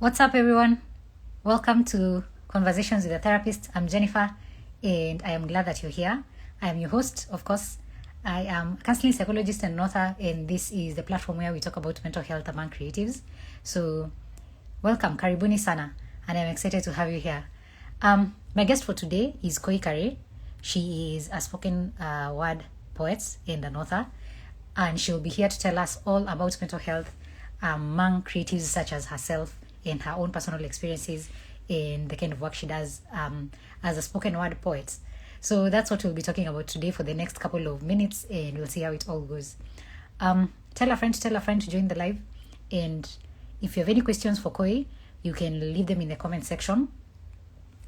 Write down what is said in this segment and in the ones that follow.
What's up, everyone? Welcome to Conversations with a Therapist. I'm Jennifer, and I am glad that you're here. I am your host, of course. I am a counseling psychologist and an author, and this is the platform where we talk about mental health among creatives. So, welcome, karibuni sana, and I'm excited to have you here. My guest for today is Qui Qarre. She is a spoken word poet and an author, and she'll be here to tell us all about mental health among creatives such as herself and her own personal experiences in the kind of work she does as a spoken word poet. So that's what we'll be talking about today for the next couple of minutes, and we'll see how it all goes. Tell a friend to join the live, and if you have any questions for Koi, you can leave them in the comment section,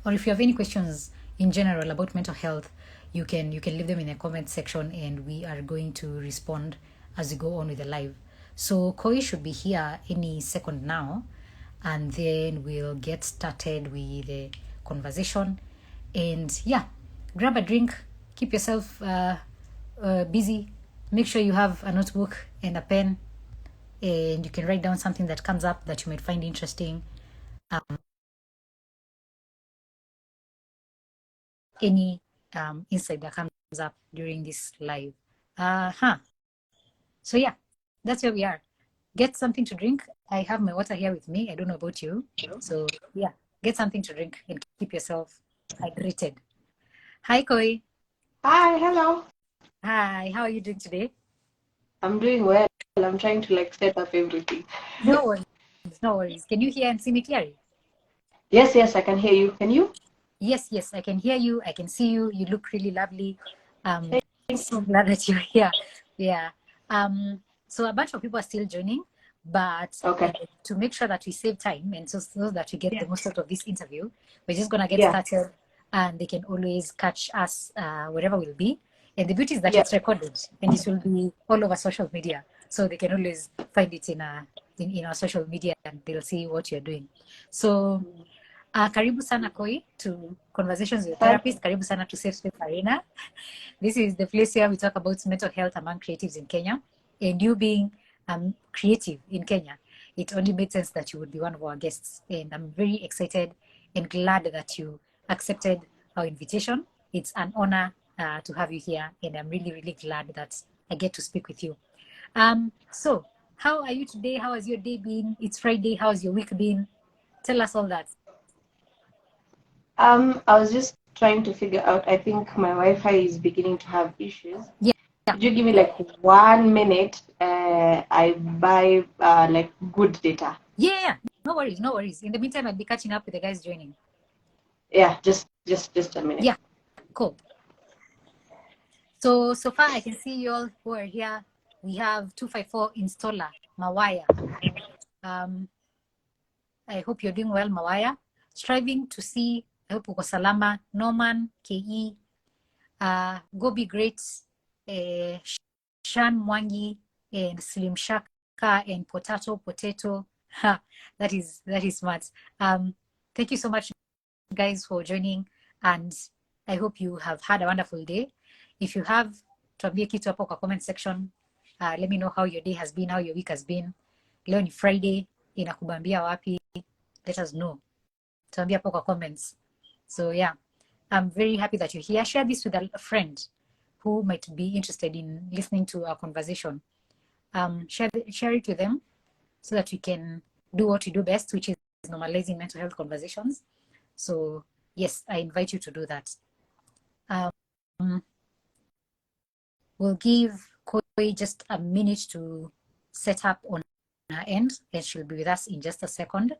or if you have any questions in general about mental health, you can leave them in the comment section, and we are going to respond as we go on with the live. So Koi should be here any second now, and then we'll get started with the conversation. And yeah, grab a drink, keep yourself busy, make sure you have a notebook and a pen, and you can write down something that comes up that you might find interesting. Any insight that comes up during this live. So yeah, that's where we are. Get something to drink. I have my water here with me. I don't know about you. So yeah, get something to drink and keep yourself hydrated. Hi, Koi. Hi, hello. Hi, how are you doing today? I'm doing well. I'm trying to set up everything. No worries, no worries. Can you hear and see me clearly? Yes, I can hear you. Can you? Yes, I can hear you. I can see you. You look really lovely. So glad that you're here. Yeah. So a bunch of people are still joining, but Okay. to make sure that we save time and so that we get the most out of this interview, we're just gonna get Yeah. started, and they can always catch us wherever we'll be. And the beauty is that Yeah. it's recorded and it will be all over social media, so they can always find it in our social media, and they'll see what you're doing. So karibu sana Koi to Conversations with a Therapist. Karibu sana to Safe Space Arena. This is the place where we talk about mental health among creatives in Kenya. And you being creative in Kenya, it only made sense that you would be one of our guests. And I'm very excited and glad that you accepted our invitation. It's an honor to have you here, and I'm really, really glad that I get to speak with you. So, how are you today? How has your day been? It's Friday. How's your week been? Tell us all that. I was just trying to figure out. I think my Wi-Fi is beginning to have issues. Yeah. Could you give me 1 minute? I buy good data. Yeah. No worries. In the meantime, I'll be catching up with the guys joining. Yeah, just a minute. Yeah, cool. So far I can see you all who are here. We have 254 installer, Mawaya. I hope you're doing well, Mawaya. Striving to see, I hope uko salama. Norman, KE, Go Be Great, Shan Mwangi, and Slim Shaka, and Potato. That is smart. Thank you so much, guys, for joining, and I hope you have had a wonderful day. If you have, tuambie kitu hapo kwa comment section. Let me know how your day has been, how your week has been. Leo ni Friday, inakubambia wapi? Let us know. Tuambie hapo kwa comments. So yeah, I'm very happy that you're here. Share this with a friend who might be interested in listening to our conversation. Share it with them so that we can do what we do best, which is normalizing mental health conversations. So yes, I invite you to do that. We'll give Koi just a minute to set up on her end, and she'll be with us in just a second.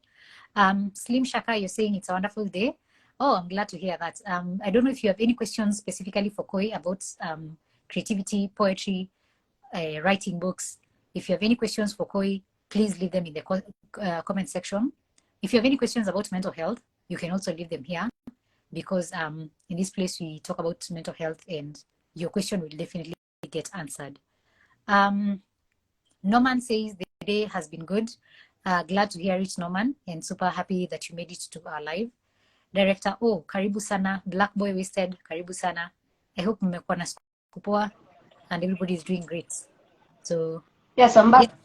Slim Shaka, you're saying it's a wonderful day. Oh, I'm glad to hear that. I don't know if you have any questions specifically for Koi about creativity, poetry, writing books. If you have any questions for Koi, please leave them in the comment section. If you have any questions about mental health, you can also leave them here, because in this place we talk about mental health, and your question will definitely get answered. Norman says the day has been good. Glad to hear it, Norman, and super happy that you made it to our live. Director, karibu sana. Black Boy Wasted, karibu sana. I hope mmekuwa na siku poa and everybody is doing great. So yes, I'm back. Yeah.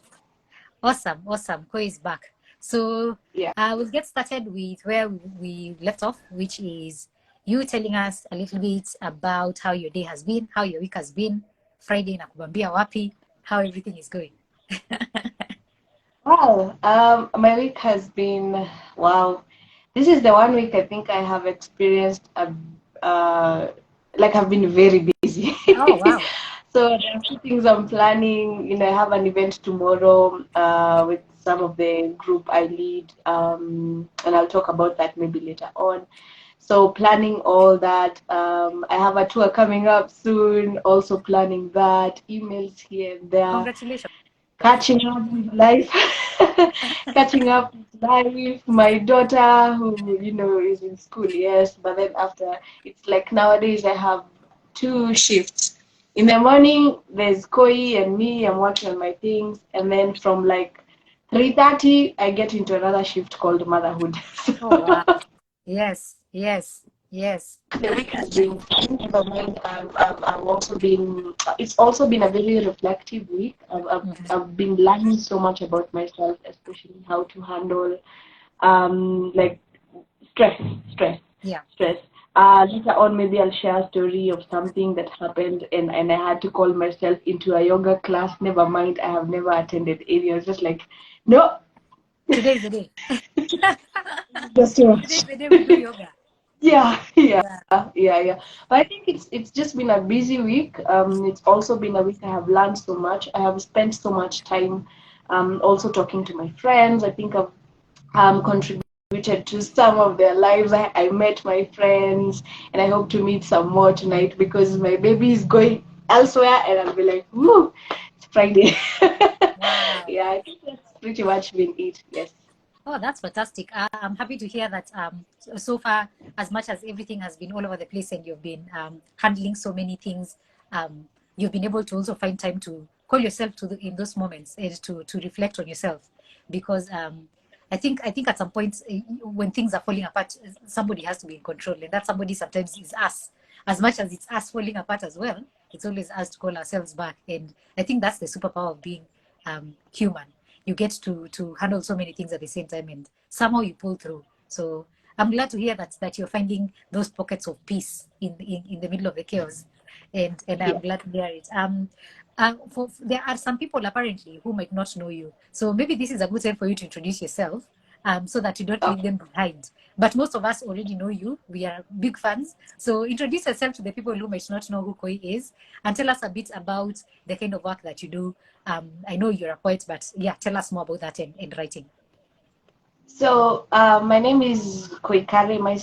Awesome. Koi is back. So Yeah. we'll get started with where we left off, which is you telling us a little bit about how your day has been, how your week has been, Friday na kubambia wapi, how everything is going. Wow. My week has been wow. This is the one week I think I have experienced like I've been very busy. Oh, wow. So there are a few things I'm planning. You know, I have an event tomorrow with some of the group I lead, and I'll talk about that maybe later on. So planning all that. I have a tour coming up soon. Also planning that. Emails here and there, Congratulations. catching up with life, catching up with life. My daughter, who is in school, yes, but then after it's like nowadays I have two shifts. In the morning, there's Koi and me. I'm working on my things, and then from like 3:30, I get into another shift called motherhood. Oh, wow. Yes, yes, yes. The week has been fun. Never mind. I've also been. It's also been a very reflective week. Mhm. I've been learning so much about myself, especially how to handle like stress, stress, Yeah. stress. Later on, maybe I'll share a story of something that happened, and I had to call myself into a yoga class. Never mind, I have never attended any. I was just like, no, Today is the day. just too Today much. is the day we do yoga. Yeah, yeah, Yeah. yeah. But I think it's just been a busy week. It's also been a week I have learned so much. I have spent so much time also talking to my friends. I think I've contributed to some of their lives. I met my friends, and I hope to meet some more tonight because my baby is going elsewhere, and I'll be like, woo, it's Friday. Wow. Yeah, I think that's pretty much been it. Yes. Oh, that's fantastic. I'm happy to hear that so far, as much as everything has been all over the place and you've been handling so many things, you've been able to also find time to call yourself in those moments and to reflect on yourself. Because I think at some point when things are falling apart, somebody has to be in control, and that somebody sometimes is us. As much as it's us falling apart as well, it's always us to call ourselves back. And I think that's the superpower of being human. You get to handle so many things at the same time, and somehow you pull through. So I'm glad to hear that you're finding those pockets of peace in the middle of the chaos, and I'm Yeah. glad to hear it. There are some people apparently who might not know you, so maybe this is a good time for you to introduce yourself, so that you don't leave Okay. them behind. But most of us already know you. We are big fans. So introduce yourself to the people who might not know who Koi is, and tell us a bit about the kind of work that you do. I know you're a poet, but yeah, tell us more about that and writing. So my name is Qui Qarre. My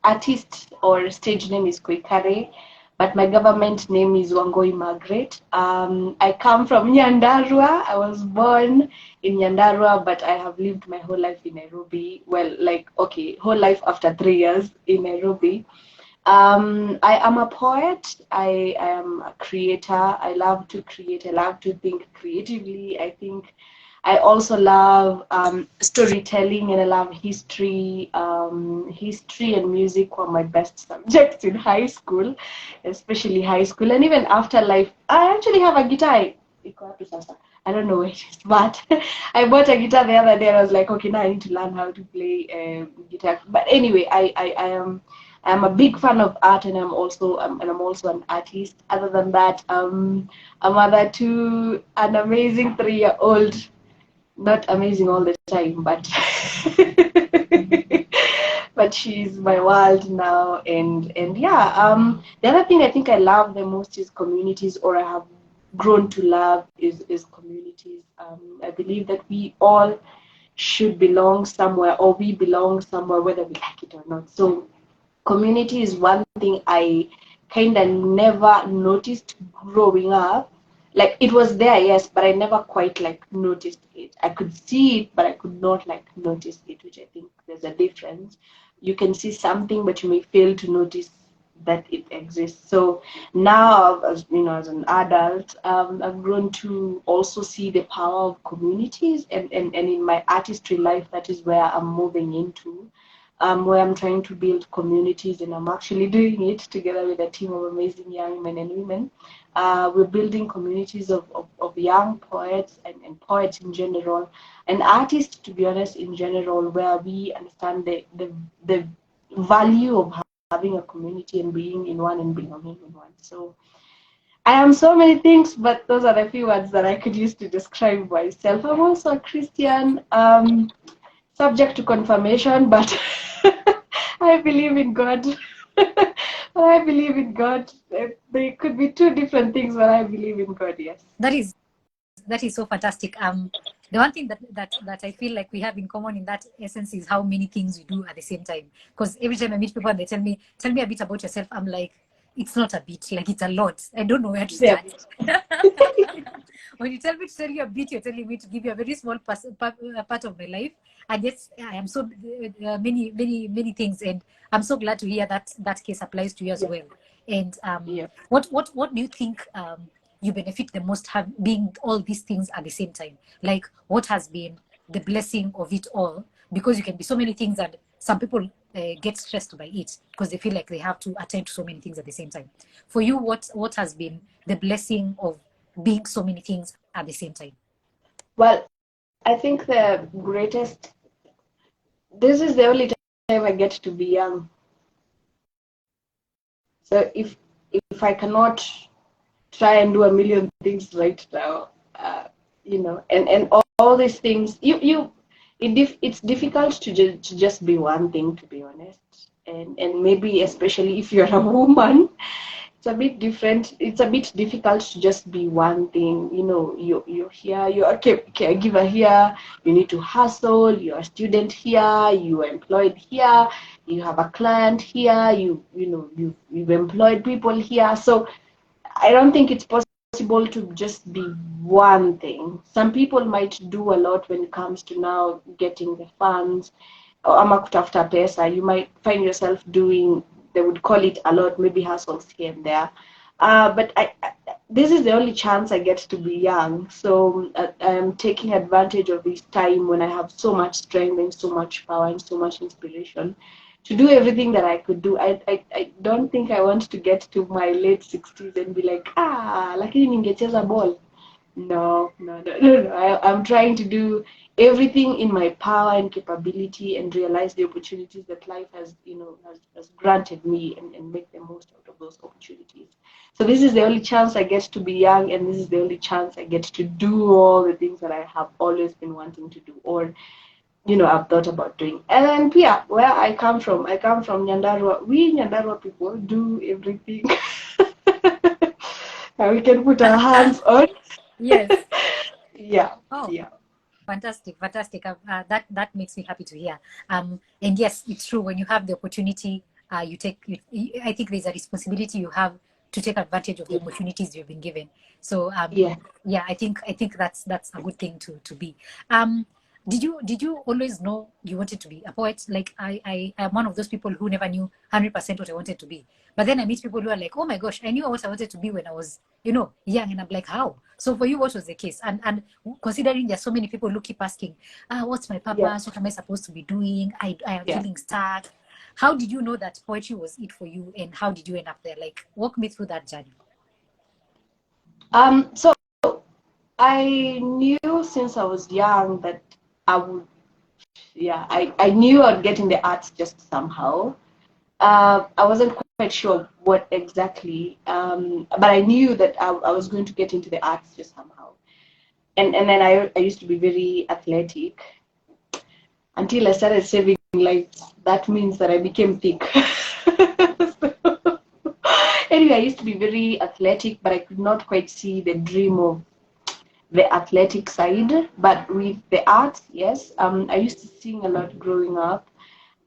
artist or stage name is Qui Qarre, but my government name is Wangoi Margaret. I come from Nyandarua. I was born in Nyandarua, but I have lived my whole life in Nairobi. Well, like okay, whole life after 3 years in Nairobi. I am a poet. I am a creator. I love to create. I love to think creatively. I think I also love storytelling, and I love history. History and music were my best subjects in high school, especially high school, and even after life. I actually have a guitar. Iko wapi sasa? I don't know where it is, but I bought a guitar the other day, and I was like, okay, now I need to learn how to play guitar. But anyway, I am. I'm a big fan of art, and I'm also an artist. Other than that, a mother to an amazing 3-year-old. Not amazing all the time, but but she's my world now. And yeah, the other thing I think I love the most is communities, or I have grown to love is communities. I believe that we all should belong somewhere, or we belong somewhere, whether we like it or not. So community is one thing I kind of never noticed growing up. Like it was there, yes, but I never quite like noticed it. I could see it, but I could not like notice it, which I think there's a difference. You can see something, but you may fail to notice that it exists. So now, as you know, as an adult, I've grown to also see the power of communities, and in my artistry life, that is where I'm moving into. where I'm trying to build communities, and I'm actually doing it together with a team of amazing young men and women. We're building communities of young poets and poets in general, and artists, to be honest, in general, where we understand the value of having a community and being in one and belonging in one. So I am so many things, but those are the few words that I could use to describe myself. I'm also a Christian, subject to confirmation, but I believe in God. I believe in God. They could be two different things, but I believe in God, yes. That is so fantastic. The one thing that I feel like we have in common in that essence is how many things we do at the same time. Because every time I meet people and they tell me a bit about yourself, I'm like, it's not a bit, like it's a lot. I don't know where to start. Yeah. When you tell me to tell you a bit, you're telling me to give you a very small part of my life. And yes, I am so many things, and I'm so glad to hear that case applies to you as well. And what do you think you benefit the most being all these things at the same time? Like, what has been the blessing of it all? Because you can be so many things, and some people get stressed by it because they feel like they have to attend to so many things at the same time. For you, what has been the blessing of being so many things at the same time? Well, I think the greatest, this is the only time I get to be young. So if I cannot try and do a million things right now, and all these things, it's difficult to just be one thing, to be honest, and maybe especially if you're a woman, it's a bit different. It's a bit difficult to just be one thing. You're here, you're a caregiver here, you need to hustle, you're a student here, you're employed here, you have a client here, you've employed people here. So I don't think it's possible to just be one thing. Some people might do a lot when it comes to now getting the funds, ama kutafuta pesa. You might find yourself doing, they would call it a lot, maybe hustles here and there. But this is the only chance I get to be young. So I'm taking advantage of this time when I have so much strength and so much power and so much inspiration to do everything that I could do. I don't think I want to get to my late 60s and be like, lakini ningecheza ball. No. I'm trying to do everything in my power and capability and realize the opportunities that life has granted me, and make the most out of those opportunities. So this is the only chance I get to be young, and this is the only chance I get to do all the things that I have always been wanting to do, or I've thought about doing. And then Pia, where I come from Nyandarua. We Nyandarua people do everything. And we can put our hands on. Yes. Yeah. Oh, yeah. fantastic. That makes me happy to hear. And yes, it's true. When you have the opportunity, I think there's a responsibility you have to take advantage of the opportunities you've been given. So yeah, I think that's a good thing to be. Did you always know you wanted to be a poet? Like I am one of those people who never knew 100% what I wanted to be. But then I meet people who are like, oh my gosh, I knew what I wanted to be when I was, young. And I'm like, how? So for you, what was the case? And considering there's so many people who keep asking, what's my purpose? Yeah. What am I supposed to be doing? I am feeling stuck. How did you know that poetry was it for you? And how did you end up there? Like, walk me through that journey. So I knew since I was young that I would, I knew I'd get in the arts just somehow. I wasn't quite sure what exactly, but I knew that I was going to get into the arts just somehow. And then I used to be very athletic until I started saving lights. That means that I became thick. Anyway, I used to be very athletic, but I could not quite see the dream of the athletic side. But with the arts, yes, I used to sing a lot growing up.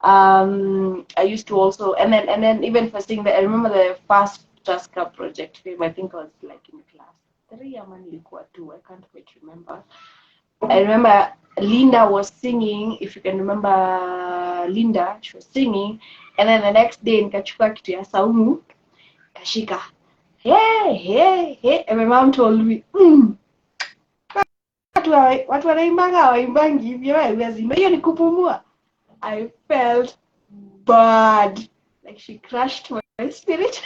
I used to also, and then even for singing, I remember the first Tasker project film. I think I was like in class 3 or 2. I can't quite remember. I remember Linda was singing. If you can remember Linda, she was singing, and then the next day nikachukua kitu ya saumu kashika, hey, and my mom told me, watu wanaimbaga waimbangi hivyo, hiyo ni kupumua. I felt bad. Like she crushed my spirit.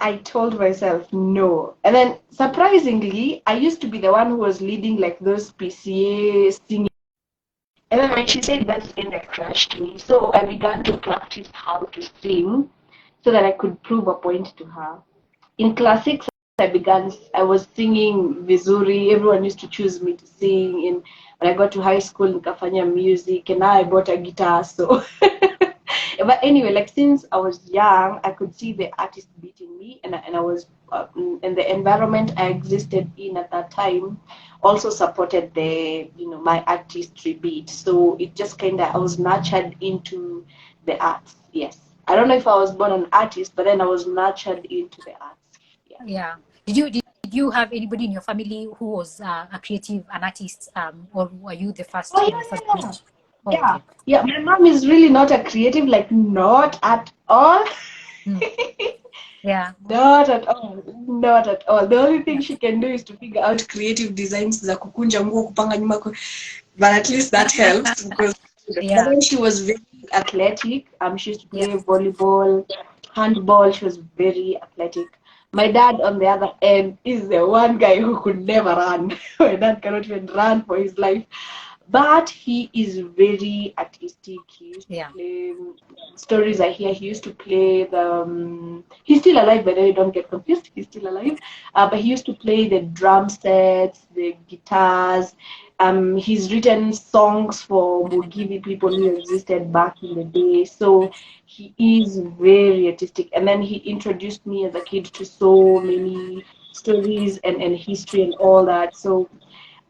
I told myself no. And then surprisingly, I used to be the one who was leading like those PCA singing. And then when she said that thing, that crushed me. So I began to practice how to sing so that I could prove a point to her. In class six, I was singing vizuri. Everyone used to choose me to sing. And when I got to high school, nikafanya music, and now I bought a guitar. So, but anyway, like since I was young, I could see the artist beating me, and I was in the environment I existed in at that time also supported my artistry beat. So it just kind of I was nurtured into the arts. Yes, I don't know if I was born an artist, but then I was nurtured into the arts. Yeah. Did you have anybody in your family who was a creative, an artist, or were you the first Oh in the first yeah, yeah, group? Oh, yeah, okay. yeah. My mom is really not a creative, like not at all. Hmm. Yeah. Not at all. Not at all. The only thing Yeah. she can do is to figure out creative designs za kukunja nguo kupanga nyuma. But at least that helps because but Yeah. then she was very athletic. She used to Yeah. play volleyball, handball. She was very athletic. My dad, on the other end, is the one guy who could never run. My dad cannot even run for his life. But he is very artistic. He used to Yeah. play stories I hear. He used to play the. He's still alive, by the way. Don't get confused. He's still alive. But he used to play the drum sets, the guitars. He's written songs for Mugithi people who existed back in the day. So he is very artistic. And then he introduced me as a kid to so many stories and history and all that. So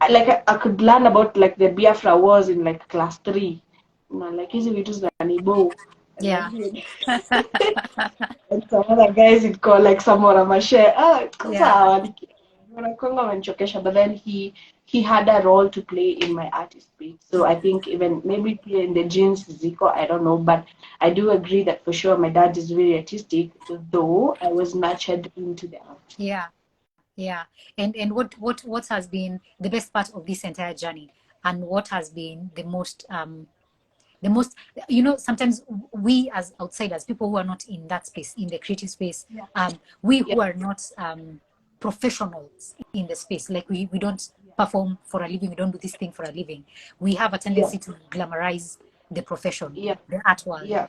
I could learn about like the Biafra wars in like class 3. Like hizi vitu za Nibo. And Yeah. then and some other guys would call like Samora Mashe. Yeah. Sawa. Wanakuanga wamenichokesha, but then he had a role to play in my artist beat. So I think even maybe in the genes Zico, I don't know, but I do agree that for sure my dad is very artistic, though I was nurtured into the art. Yeah. Yeah. And what has been the best part of this entire journey, and what has been the most, sometimes we as outsiders, people who are not in that space, in the creative space, Yeah. we Yeah. who are not professionals in the space, like we don't perform for a living, we don't do this thing for a living, we have a Yeah. tendency to glamorize the profession, Yeah. the art world. Yeah.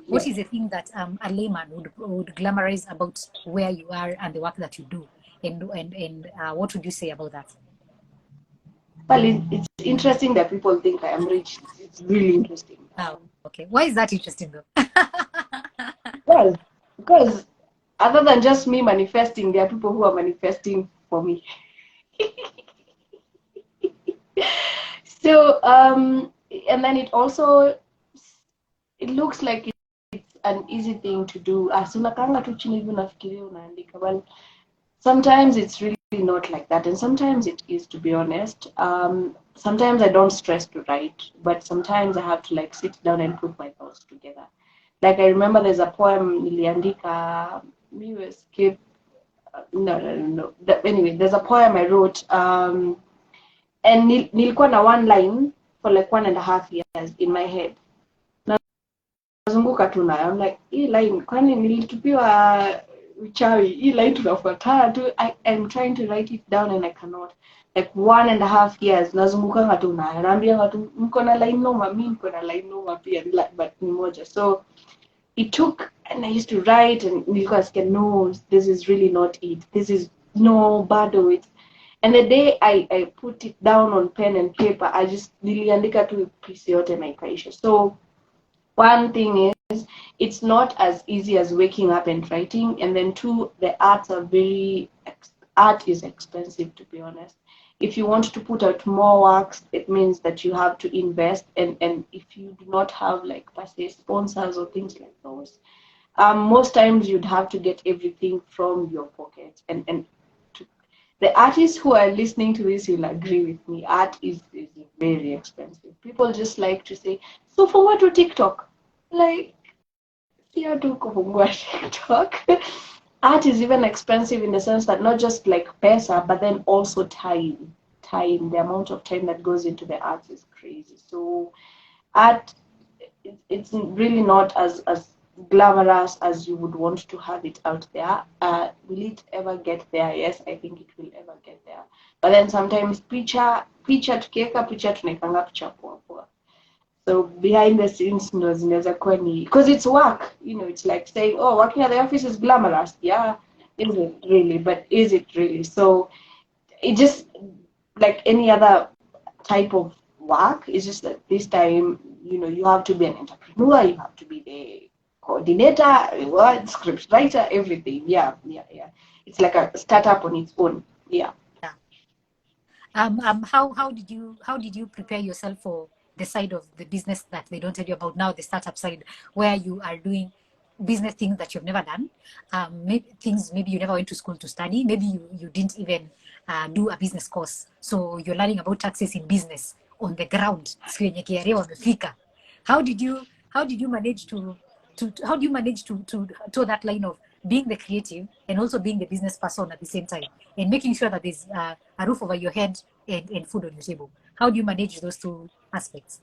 What Yeah. is the thing that a layman would glamorize about where you are and the work that you do, and what would you say about that? Well, it's interesting that people think I am rich. It's really interesting. Okay, why is that interesting though? Well, because other than just me manifesting, there are people who are manifesting for me. So, and then it looks like it's an easy thing to do. Unakanga tu chini hivi unafikiria unaandika. Well, sometimes it's really not like that, and sometimes it is, to be honest. Sometimes I don't stress to write, but sometimes I have to like sit down and put my thoughts together. Like I remember there's a poem niliandika, me escape. No. Anyway, there's a poem I wrote, and nilikuwa na one line for like 1.5 years in my head. Nazunguka tu nayo. I'm like, hii line kwani nilitupiwa uchawi? Hii line tunafuatana tu. I'm trying to write it down and I cannot. Like 1.5 years nazungukanga tu nayo. Naambia watu mko na line noma, mimi niko na line noma pia, but ni moja. So it took, and I used to write and nilikuwa nasikia no, this is really not it. This is no bado it. And the day I put it down on pen and paper, I just niliandika tu piece yote na ikaisha. So one thing is, it's not as easy as waking up and writing. And then two, the art is expensive, to be honest. If you want to put out more works, it means that you have to invest. And if you do not have like per se sponsors or things like those, most times you'd have to get everything from your pocket. And the artists who are listening to this will agree with me. Art is very expensive. People just like to say, so for what to TikTok? Like, sio tu kufungua TikTok. Art is even expensive in the sense that not just like pesa, but then also time. time, the amount of time that goes into the arts is crazy. So art, it's really not as glamorous as you would want to have it out there. Will it ever get there? Yes, I think it will ever get there. But then sometimes picha tukiweka picha tunaikanga picha poa poa. So behind the scenes ndo zinaweza kuwa ni, because it's work, it's like saying, oh, working at the office is glamorous. Yeah, is it really? But is it really? So it just, like any other type of work, it's just that this time, you have to be an entrepreneur, you have to be the coordinator, script writer, everything. Yeah. It's like a startup on its own. Yeah. How did you prepare yourself for the side of the business that they don't tell you about now, the startup side, where you are doing business things that you've never done, maybe you never went to school to study, maybe you didn't even do a business course, so you're learning about taxes in business on the ground. How did you manage to toe that line of being the creative and also being the business person at the same time, and making sure that there's a roof over your head and food on your table? How do you manage those two aspects?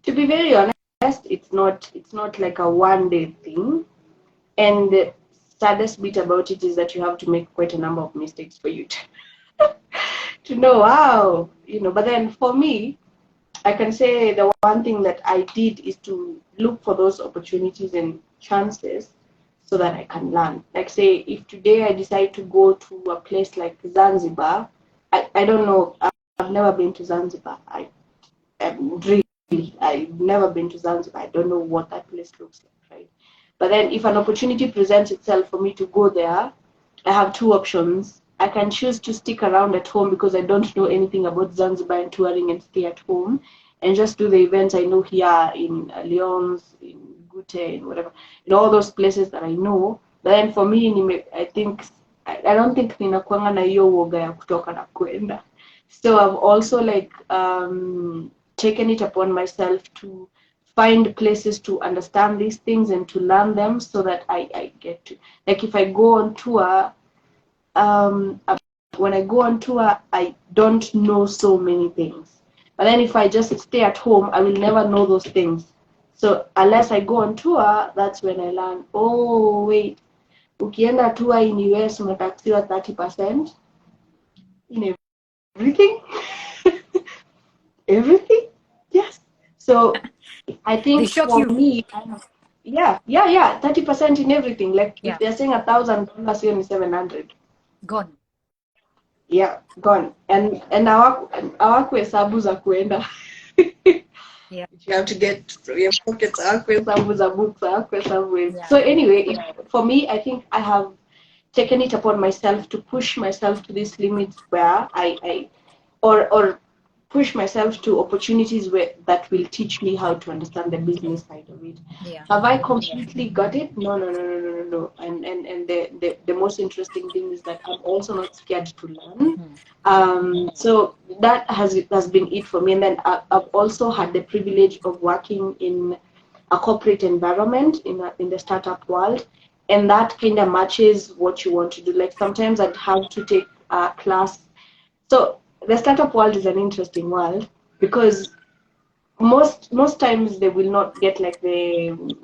To be very honest, it's not like a one-day thing. And the saddest bit about it is that you have to make quite a number of mistakes for you to know how, But then for me, I can say the one thing that I did is to look for those opportunities and chances so that I can learn. Like, say, if today I decide to go to a place like Zanzibar, I don't know, I've never been to Zanzibar. I've never been to Zanzibar. I don't know what that place looks like, right? But then if an opportunity presents itself for me to go there, I have two options. I can choose to stick around at home because I don't know anything about Zanzibar and touring and stay at home and just do the events I know here in Lyons, in Gute, in whatever, in all those places that I know. But then for me, I don't think ninakuanga na hiyo uoga ya kutoka na kwenda. So I've also taken it upon myself to find places to understand these things and to learn them so that I get to, like, if I go on tour, when I go on tour, I don't know so many things. But then if I just stay at home, I will never know those things. So unless I go on tour, that's when I learn, oh, wait, ukienda tour in US, unataxiwa 30% in everything. Everything? Yes. So I think for me, yeah, 30% in everything. Like if they're saying $1,000, you're 700. Gone. Yeah, gone. And hawakuhesabu za kuenda. Yeah. You have to get from your pockets, hawakuhesabu za books, hawakuhesabu. So anyway, for me, I think I have taken it upon myself to push myself to these limits where or push myself to opportunities that will teach me how to understand the business side of it. Yeah. Have I completely got it? No. And the most interesting thing is that I'm also not scared to learn. So that has been it for me. And then I've also had the privilege of working in a corporate environment in the startup world, and that kind of matches what you want to do. Like sometimes I'd have to take a class. So the startup world is an interesting world because most times they will not get like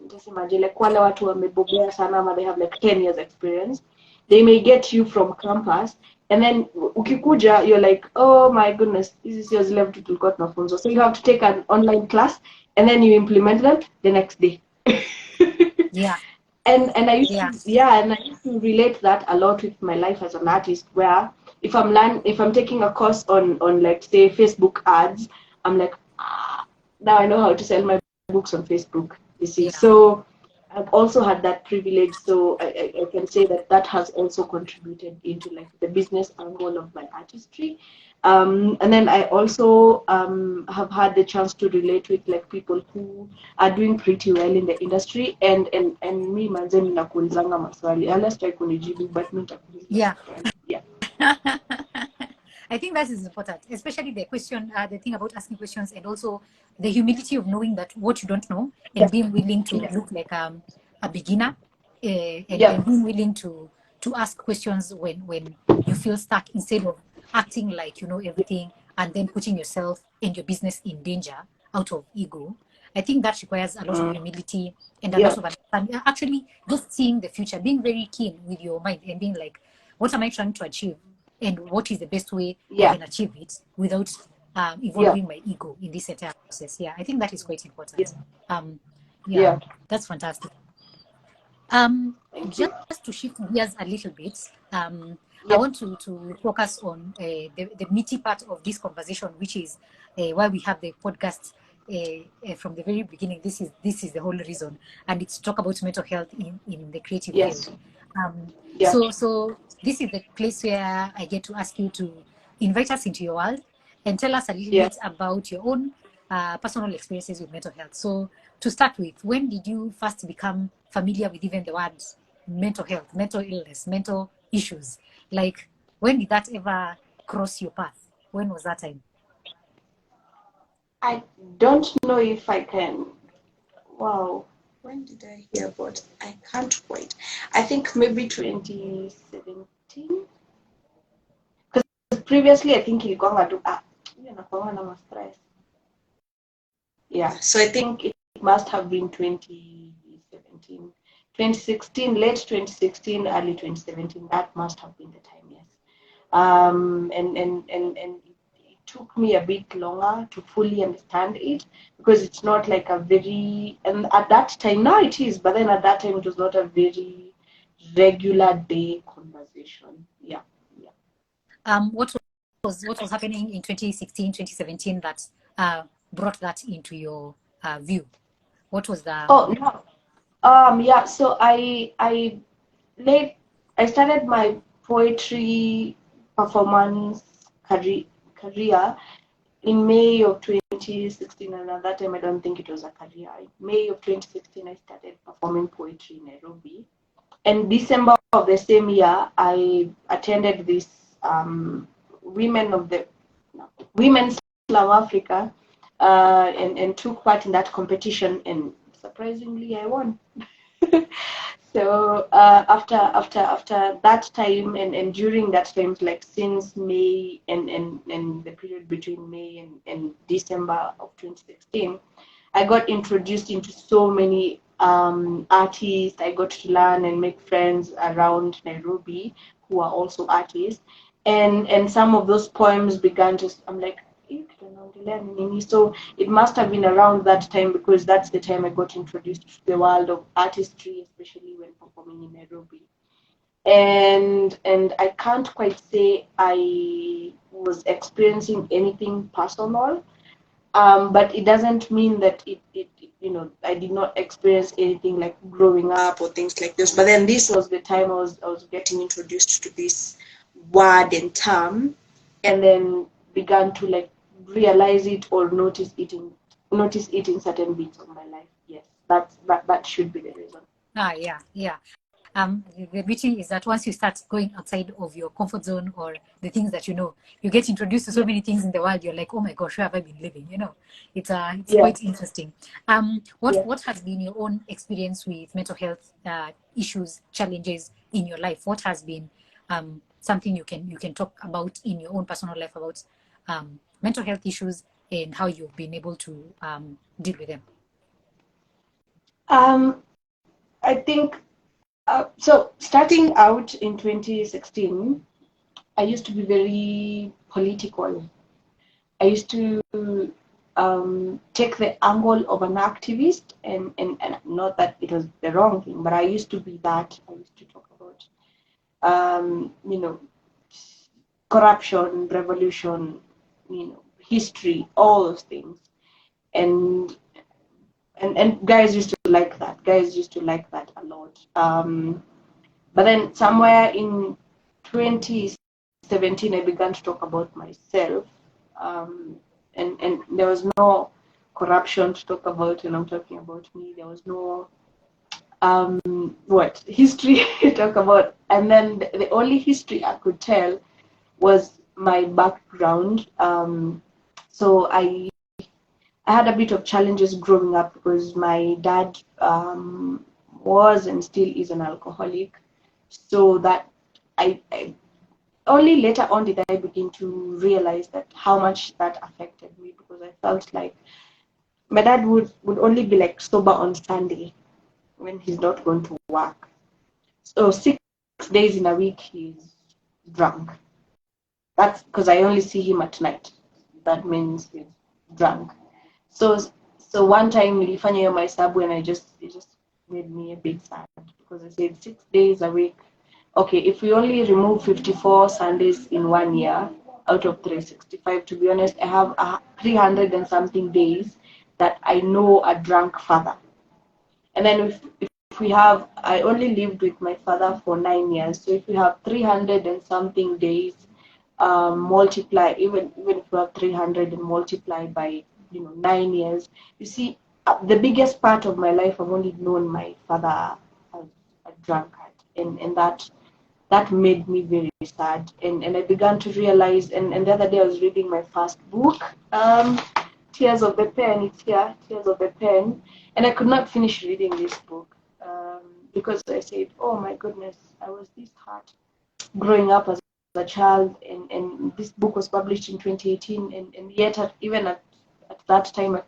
just imagine like wale watu wamebobea sana ama they have like 10 years experience. They may get you from campus and then ukikuja you're like, oh my goodness, this is your zile vitu tulikuwa tunafunzwa. So you have to take an online class and then you implement them the next day. Yeah. And I used to relate that a lot with my life as an artist, where if I'm taking a course on like say Facebook ads, I'm like, now I know how to sell my books on Facebook, you see. So I've also had that privilege, so I can say that has also contributed into like the business angle of my artistry. And then I also have had the chance to relate with like people who are doing pretty well in the industry, and me manze ninakuulizanga maswali unless try kunijibu, but me nitakuuliza maswali. Yeah. I think that is important, especially the question, the thing about asking questions, and also the humility of knowing that what you don't know and being willing to look like a beginner, and being willing to ask questions when you feel stuck, instead of acting like you know everything and then putting yourself and your business in danger out of ego. I think that requires a lot of humility and a Yeah. lot of understanding. Actually, just seeing the future, being very keen with your mind and being like, what am I trying to achieve? And what is the best way I Yeah. can achieve it without Yeah. involving my ego in this entire process? Yeah, I think that is quite Yeah. important. Um, yeah, Yeah. that's fantastic. Thank you. Just to shift gears a little bit, I Yeah. want to focus on the meaty part of this conversation, which is why we have the podcast from the very beginning. This is the whole reason, and it's talk about mental health in the creative Yes. field. Yeah. So this is the place where I get to ask you to invite us into your world and tell us a little Yeah. bit about your own personal experiences with mental health. So to start with, when did you first become familiar with even the words mental health, mental illness, mental issues? Like, when did that ever cross your path? When was that time? I don't know if I can. Wow. When did I hear about? I can't wait. I think maybe 2017. Because previously I think ilikuwa tu hiyo nakuanga na stress. Yeah. So I think it must have been 2017. 2016, late 2016, early 2017. That must have been the time, yes. And it took me a bit longer to fully understand it because it's not like a very, and at that time, now it is, but then at that time it was not a very regular day conversation. Yeah, yeah. What was happening in 2016, 2017 that brought that into your view? What was the Oh no. Yeah. So late I started my poetry performance career in May of 2016, and at that time I don't think it was a career. In May of 2016, I started performing poetry in Nairobi. And December of the same year, I attended this Women of the Women's Slam Africa, and took part in that competition, and surprisingly, I won. So after that time, and during that time, like since May and the period between May and December of 2016, I got introduced into so many artists. I got to learn and make friends around Nairobi who are also artists, and some of those poems began to. I'm like, so it must have been around that time because that's the time I got introduced to the world of artistry, especially when performing in Nairobi. And I can't quite say I was experiencing anything personal, but it doesn't mean that I did not experience anything like growing up or things like this. But then this was the time I was getting introduced to this word and term, and then began to like realize it or notice it in certain bits of my life. Yes, that should be the reason. yeah. The beauty is that once you start going outside of your comfort zone or the things that you know, you get introduced to so Yeah. many things in the world. You're like, oh my gosh, where have I been living? You know, it's Yeah. quite interesting. Yeah. What has been your own experience with mental health issues, challenges in your life? What has been something you can talk about in your own personal life about mental health issues and how you've been able to deal with them? I think so. Starting out in 2016, I used to be very political. I used to take the angle of an activist, and not that it was the wrong thing, but I used to be that. I used to talk about, corruption, revolution, history, all those things. And and guys used to like that. Guys used to like that a lot. But then somewhere in 2017, I began to talk about myself, and there was no corruption to talk about when I'm talking about me. There was no what history to talk about, and then the only history I could tell was my background. So I had a bit of challenges growing up because my dad was and still is an alcoholic. So that I only later on did I begin to realize that how much that affected me, because I felt like my dad would only be like sober on Sunday when he's not going to work. So 6 days in a week he's drunk. That's because I only see him at night. That means he's drunk. So one time nilifanya hiyo mahesabu and it just made me a bit sad, because I said 6 days a week. Okay, if we only remove 54 Sundays in 1 year out of 365, to be honest, I have 300 and something days that I know a drunk father. And then if we have, I only lived with my father for 9 years, so if we have 300 and something days, multiply, even if we have 300 and multiply by 9 years, you see, the biggest part of my life I've only known my father as a drunkard, and that made me very sad, and I began to realize, and the other day I was reading my first book, Tears of the Pen. It's here, Tears of the Pen, and I could not finish reading this book because I said, oh my goodness, I was this hurt growing up as a child, and this book was published in 2018, and yet even at that time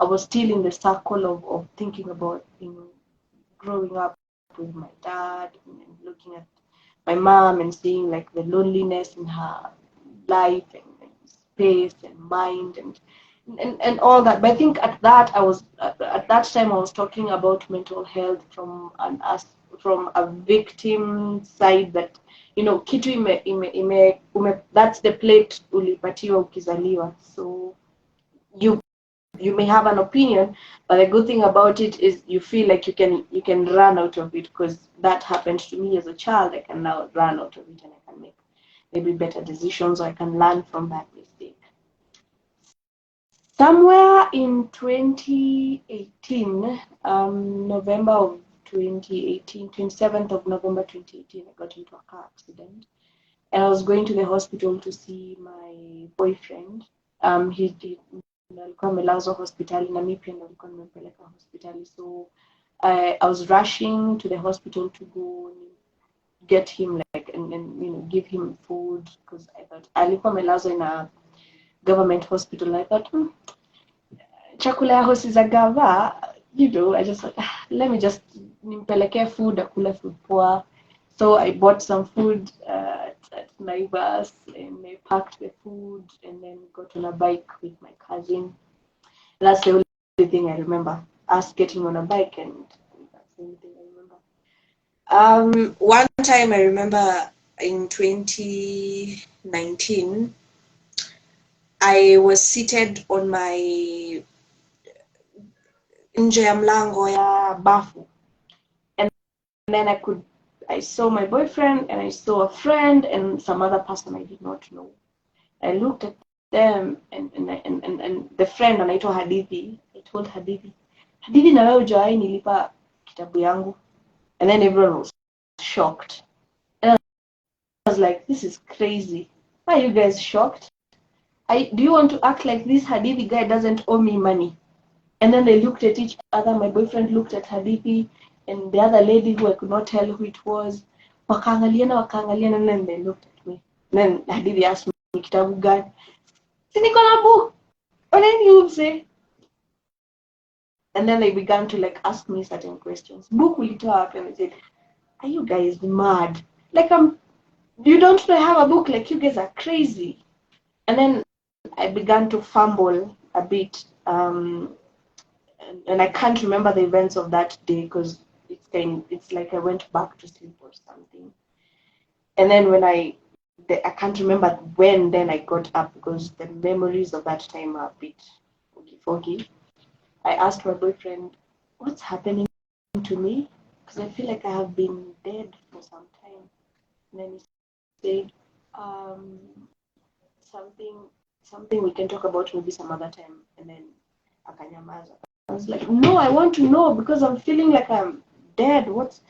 I was still in the circle of thinking about growing up with my dad and looking at my mom and seeing like the loneliness in her life and space and mind and all that. But I think at that time I was talking about mental health from a victim side, that kitu that's the plate ulipatiwa ukizaliwa. So you may have an opinion, but the good thing about it is you feel like you can run out of it, because that happened to me as a child. I can now run out of it and I can make maybe better decisions, or I can learn from that mistake. Somewhere in 2018, November of 2018, 27th of November 2018, I got into a car accident, and I was going to the hospital to see my boyfriend. Alikuwa amelazwa hospitali na mimi pia nilikuwa nimempeleka hospitali, so I was rushing to the hospital to go get him and give him food, because I thought alikuwa amelazwa in a government hospital. I thought chakula ya hosi za gava, I just thought, let me just nimpelekee food, akule food poa. So I bought some food at Naivas, and I packed the food and then got on a bike with my cousin. That's the only thing I remember, us getting on a bike, and that's the only thing I remember. One time I remember in 2019, I was seated on my nje ya mlango ya bafu, and then I saw my boyfriend and I saw a friend and some other person I did not know. I looked at them and the friend anaitwa Hadithi. I told Hadithi, na wewe hujawahi nilipa kitabu yangu? And then everyone was shocked. And I was like, this is crazy. Why are you guys shocked? Do you want to act like this Hadithi guy doesn't owe me money? And then they looked at each other. My boyfriend looked at Hadithi and the other lady who I could not tell who it was. Wakaangaliana, and then they looked at me. And then Hadithi asked me, kitabu gani? Si niko na book. What did you say? And then they began to ask me certain questions. Book ulitoa wapi? And I said, are you guys mad? You don't know I have a book? You guys are crazy. And then I began to fumble a bit. And I can't remember the events of that day, because it's like I went back to sleep or something. And then when I can't remember when then I got up, because the memories of that time are a bit foggy. I asked my boyfriend, what's happening to me? Because I feel like I have been dead for some time. And then he said, something we can talk about maybe some other time. And then akanyamaza. I was like, no, I want to know, because I'm feeling like I'm dead. What's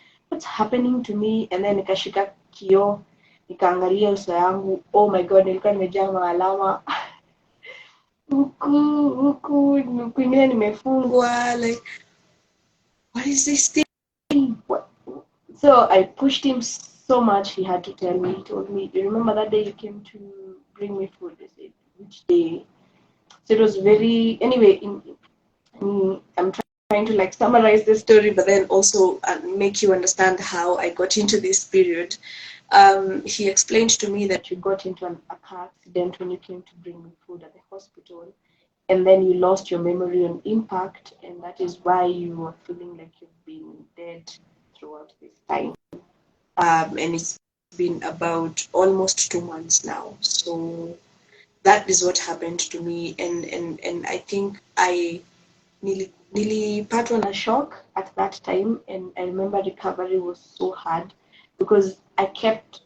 happening to me? And then nikashika kioo, nikaangalia uso yangu. Oh my god, nilikuwa nimejaa maalama. Huku kwingine nimefungwa, what is this thing? So I pushed him so much he had to tell me. He told me, "You remember that day you came to bring me food?" I said, "Which day?" So it was very, anyway, I'm trying to like summarize the story, but then also make you understand how I got into this period. He explained to me that you got into a car accident when you came to bring me food at the hospital, and then you lost your memory on impact, and that is why you were feeling like you've been dead throughout this time. And it's been about almost 2 months now. So that is what happened to me, and I think I nearly part on a shock at that time, and I remember recovery was so hard because I kept,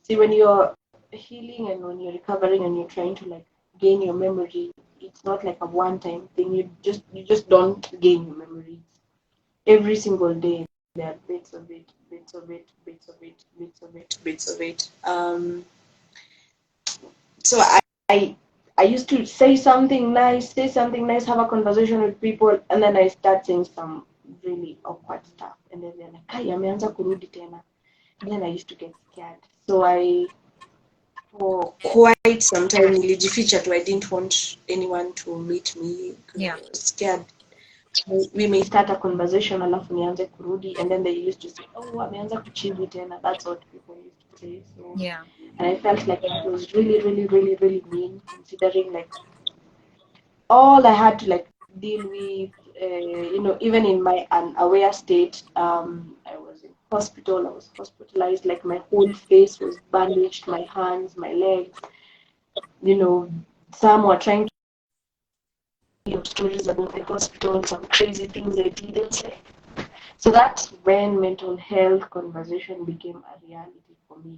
see, when you're healing and when you're recovering and you're trying to like gain your memory, it's not like a one time thing. You just don't gain your memory. Every single day there are bits of it, bits of it, bits of it, bits of it, bits of it. So I I used to say something nice, have a conversation with people, and then I start saying some really awkward stuff, and then they're like, "Kai, ameanza kurudi tena." And then I used to get scared. So I, for quite some time, nilijificha tu. I didn't want anyone to meet me because I was scared. We may start a conversation alafu nianze kurudi, and then they used to say, "Oh, ameanza kuchizi tena." That's what people used to say. So and I felt like it was really, really, really, really mean, considering like all I had to like deal with, even in my unaware state. I was in hospital. I was hospitalized. Like my whole face was bandaged, my hands, my legs. Some were trying to tell stories about the hospital, some crazy things I did. So that's when mental health conversation became a reality for me.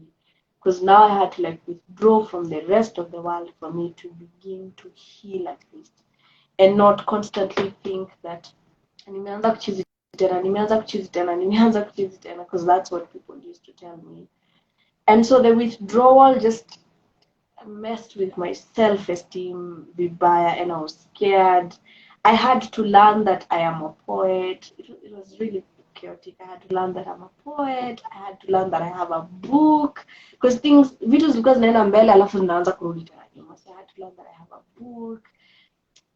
Because now I had to like withdraw from the rest of the world for me to begin to heal at least. And not constantly think that nimeanza kuchizi tena, nimeanza kuchizi tena, nimeanza kuchizi tena, because that's what people used to tell me. And so the withdrawal just messed with my self-esteem vibaya, and I was scared. I had to learn that I am a poet. It was really chaotic. I had to learn that I'm a poet. I had to learn that I have a book, because things vitu zilikuwa zinaenda mbele alafu zinaanza kurudi tena nyuma. So I had to learn that I have a book.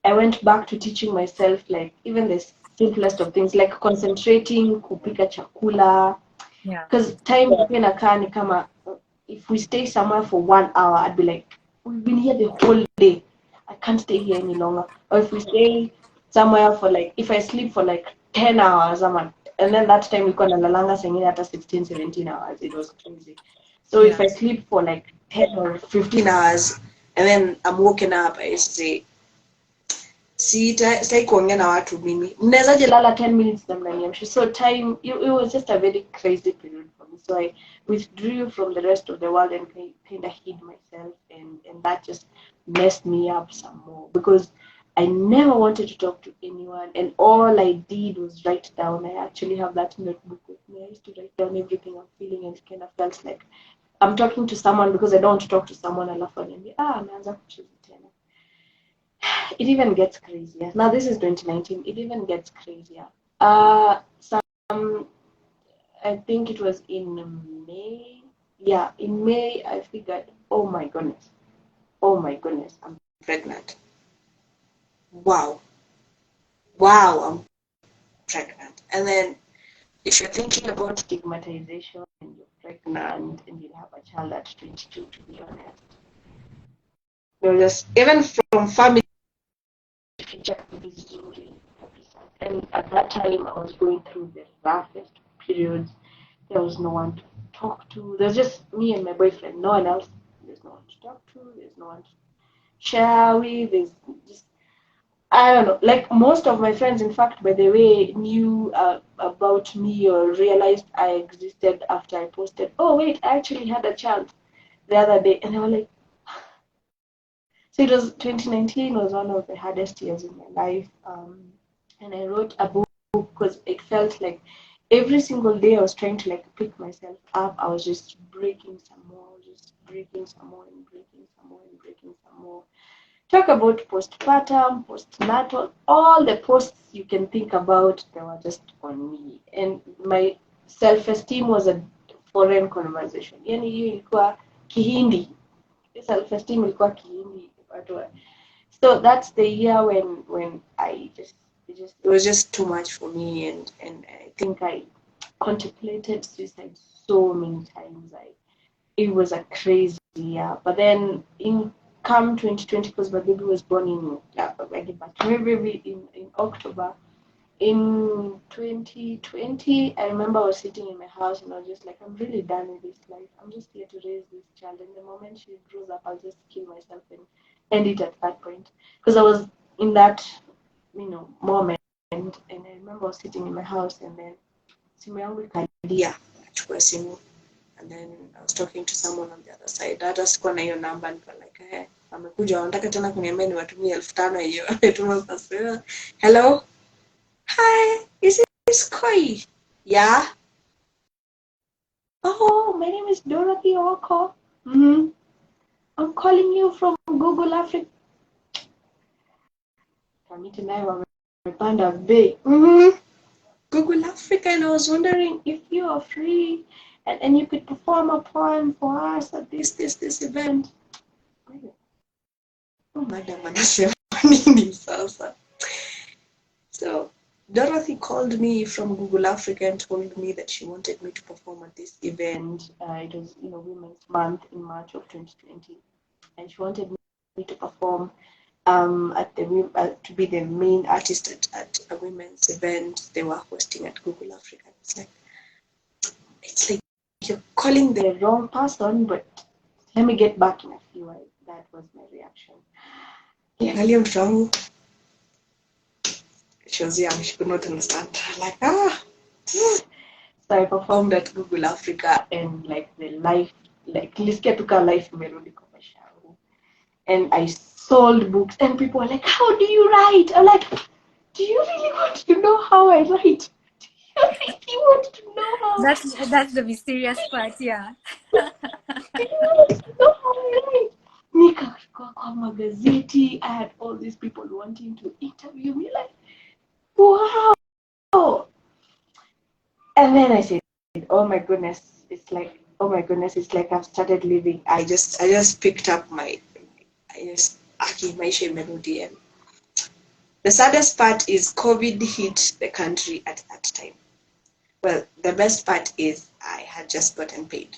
I went back to teaching myself like even the simplest of things, like concentrating, kupika chakula. Because time inakaa ni kama, if we stay somewhere for 1 hour, I'd be like, we've been here the whole day. I can't stay here any longer. Or if we stay somewhere for like, if I sleep for like 10 hours, and then that time we got nalalanga singing after 16, 17 hours. It was crazy. So if I sleep for like 10 or 15 hours, and then I'm woken up, I say, sitaki kuongea na watu mimi. Mnawezaje lala 10 minutes na mnaniamsha? So time, it was just a very crazy period for me. So I withdrew from the rest of the world and kind of hid myself, and that just messed me up some more because I never wanted to talk to anyone, and all I did was write down. I actually have that notebook with me. I used to write down everything I'm feeling, and it kind of felt like I'm talking to someone because I don't want to talk to someone. Alafu niambia, ameanza kucheza tena. It even gets crazier. Now this is 2019. It even gets crazier. I think it was in May. Yeah, in May I figured, oh my goodness, I'm pregnant. Wow, I'm pregnant. And then if you're thinking about stigmatization and you're pregnant and you have a child at 22, to be honest, just even from family. And at that time, I was going through the roughest periods. There was no one to talk to. There's just me and my boyfriend. No one else. There's no one to talk to. There's no one to share with. There's just, I don't know. Like most of my friends, in fact, by the way, knew about me or realized I existed after I posted, "Oh wait, I actually had a child the other day," and they were like, so it was 2019 was one of the hardest years in my life. And I wrote a book because it felt like every single day I was trying to like pick myself up. I was just breaking some more, just breaking some more and breaking some more and breaking some more. Talk about postpartum, postnatal, all the posts you can think about, they were just on me. And my self-esteem was foreign conversation. Yani hiyo ilikuwa Kihindi. Self-esteem ilikuwa Kihindi. So that's the year when it was just too much for me, and I think I contemplated suicide so many times. It was a crazy year. But then in come 2020, because my baby was born in I get back to my baby in October. In 2020, I remember I was sitting in my house and I was just like, I'm really done with this life. I'm just here to raise this child. And the moment she grows up, I'll just kill myself and end it at that point. Because I was in that, moment. And I remember I was sitting in my house and then simu yangu ikalia, nachukua simu. And then I was talking to someone on the other side. Hata sikuwa na hiyo namba, niko like, amekuja wanataka tena kuniambia niwatumie 5,000 hiyo. Ametuma password. Hello? Hi, is this Koi? Yeah. Oh, my name is Dorothy Oko. I'm calling you from Google Africa. Kamiti nayo wamepanda bei. Google Africa, and I was wondering if you are free and you could perform a poem for us at this event. Oh, madam, anasema nini sasa? So Dorothy called me from Google Africa and told me that she wanted me to perform at this event. It was, Women's Month in March of 2020, and she wanted me to perform to be the main artist at a women's event they were hosting at Google Africa. It's like you're calling the wrong person, but let me get back in a few hours. That was my reaction. She was young, she could not understand. Like, So I performed at Google Africa, and like the life, like nilisikia tu kama life imerudi kwa maisha yangu. And I sold books, and people were like, how do you write? I'm like, do you really want to know how I write? Do you really want to know how? That's the mysterious part, yeah. Do you want to know how I write? Nikachukua kwa magazeti. I had all these people wanting to interview me, like, wow. And then I said, oh my goodness, it's like I've started living. I just picked up maisha imerudi. And the saddest part is COVID hit the country at that time. Well, the best part is I had just gotten paid.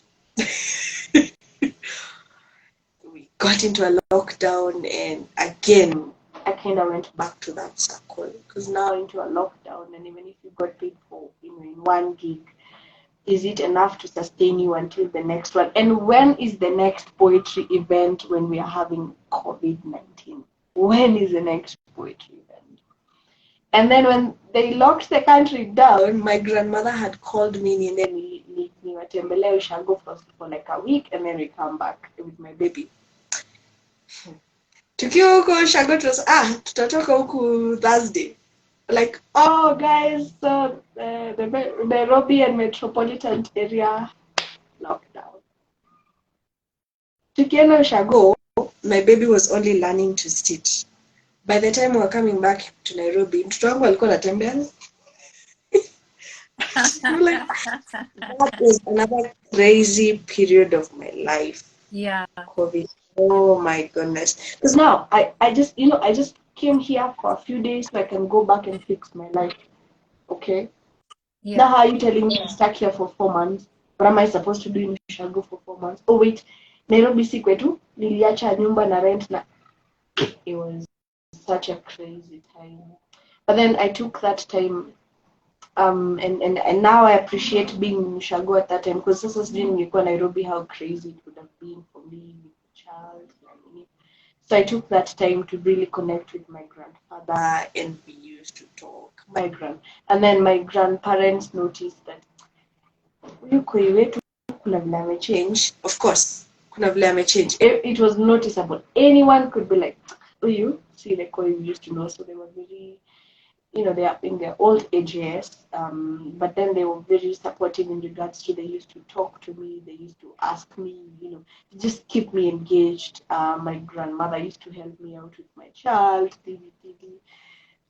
We got into a lockdown, and again, I kind of went back to that circle, because now into a lockdown, and even if you got paid for in one gig, is it enough to sustain you until the next one? And when is the next poetry event when we are having COVID-19? When is the next poetry event? And then when they locked the country down, my grandmother had called me, and then we shall go for like a week, and then we come back with my baby. Tukiwa huko Shago, tutatoka huku Thursday. Like, oh guys, so the Nairobi and metropolitan area lockdown. Tukienda Shago, my baby was only learning to stitch. By the time we were coming back to Nairobi, mtoto wangu alikuwa anatembea. Like, that was another crazy period of my life. Yeah. COVID. Oh my goodness. Because now I just came here for a few days so I can go back and fix my life. Okay? Yeah. Now how are you telling me I'm stuck here for 4 months? What am I supposed to do in Chicago for 4 months? Oh wait, Nairobi si kwetu, niliacha nyumba na rent na. It was such a crazy time. But then I took that time, and now I appreciate being in Chicago at that time, because this was during Nairobi, how crazy it would have been for me with a child. So I took that time to really connect with my grandfather, and we used to talk. And then my grandparents noticed that huyu wetu kuna vile amechange. Of course, kuna vile amechange. It was noticeable. Anyone could be like, you see the Koi we used to know. So they were very, they are in their old age, yes. But then they were very supportive in regards to, they used to talk to me, they used to ask me, just keep me engaged. My grandmother used to help me out with my child,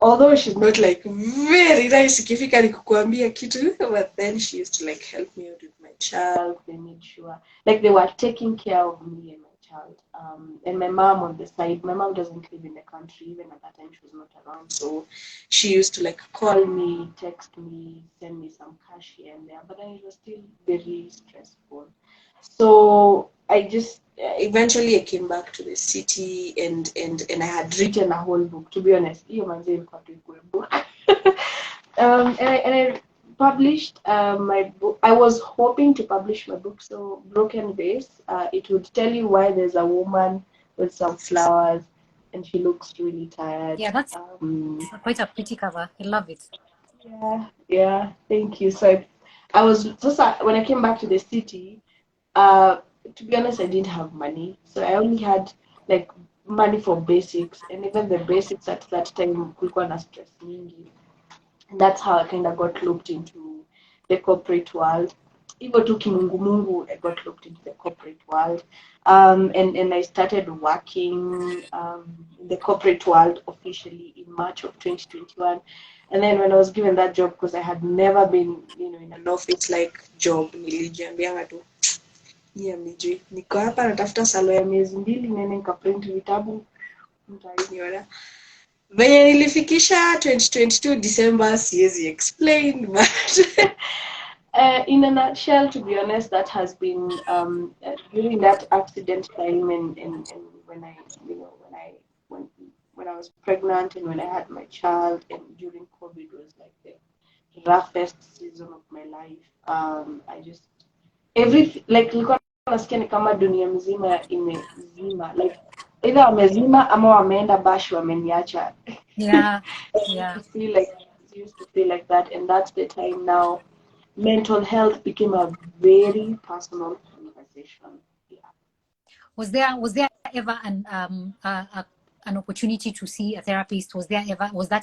although she's not like very nice ikifika ni kukuambia kitu, but then she used to like help me out with my child. They made sure, like, they were taking care of me and my child. And my mom on the side, my mom doesn't live in the country. Even at that time, she was not around. So she used to like call me, text me, send me some cash here and there. But then it was still very stressful. So I just eventually I came back to the city, and I had written a whole book. To be honest, hiyo manze ilikuwa tu ikuwe book. And I published my book. I was hoping to publish my book, so Broken Vase. It would tell you why there's a woman with some flowers, and she looks really tired. Yeah, that's quite a pretty cover. I love it. Yeah. Thank you. So I was just when I came back to the city. To be honest, I didn't have money, so I only had like money for basics, and even the basics at that time kulikuwa na stress mingi. And that's how I kind of got looped into the corporate world. Even to kimungu, I got looped into the corporate world. And I started working in the corporate world officially in March of 2021. And then when I was given that job, because I had never been, in an office like job, nilijiambianga tu mjui niko hapa natafuta salo ya miezi 2 nene nikaprint vitabu mtainiona. Venye nilifikisha 2022 December siwezi explain, but in a nutshell, to be honest, that has been during that accident time, and when I when I was pregnant and when I had my child, and during COVID was like the roughest season of my life. I just like nilikuwa nasikia ni kama dunia mzima imezima, like either wamezima ama wameenda bash wameniacha. Yeah. Used to feel like that, and that's the time now mental health became a very personal conversation. Yeah. Was there ever an opportunity to see a therapist? Was that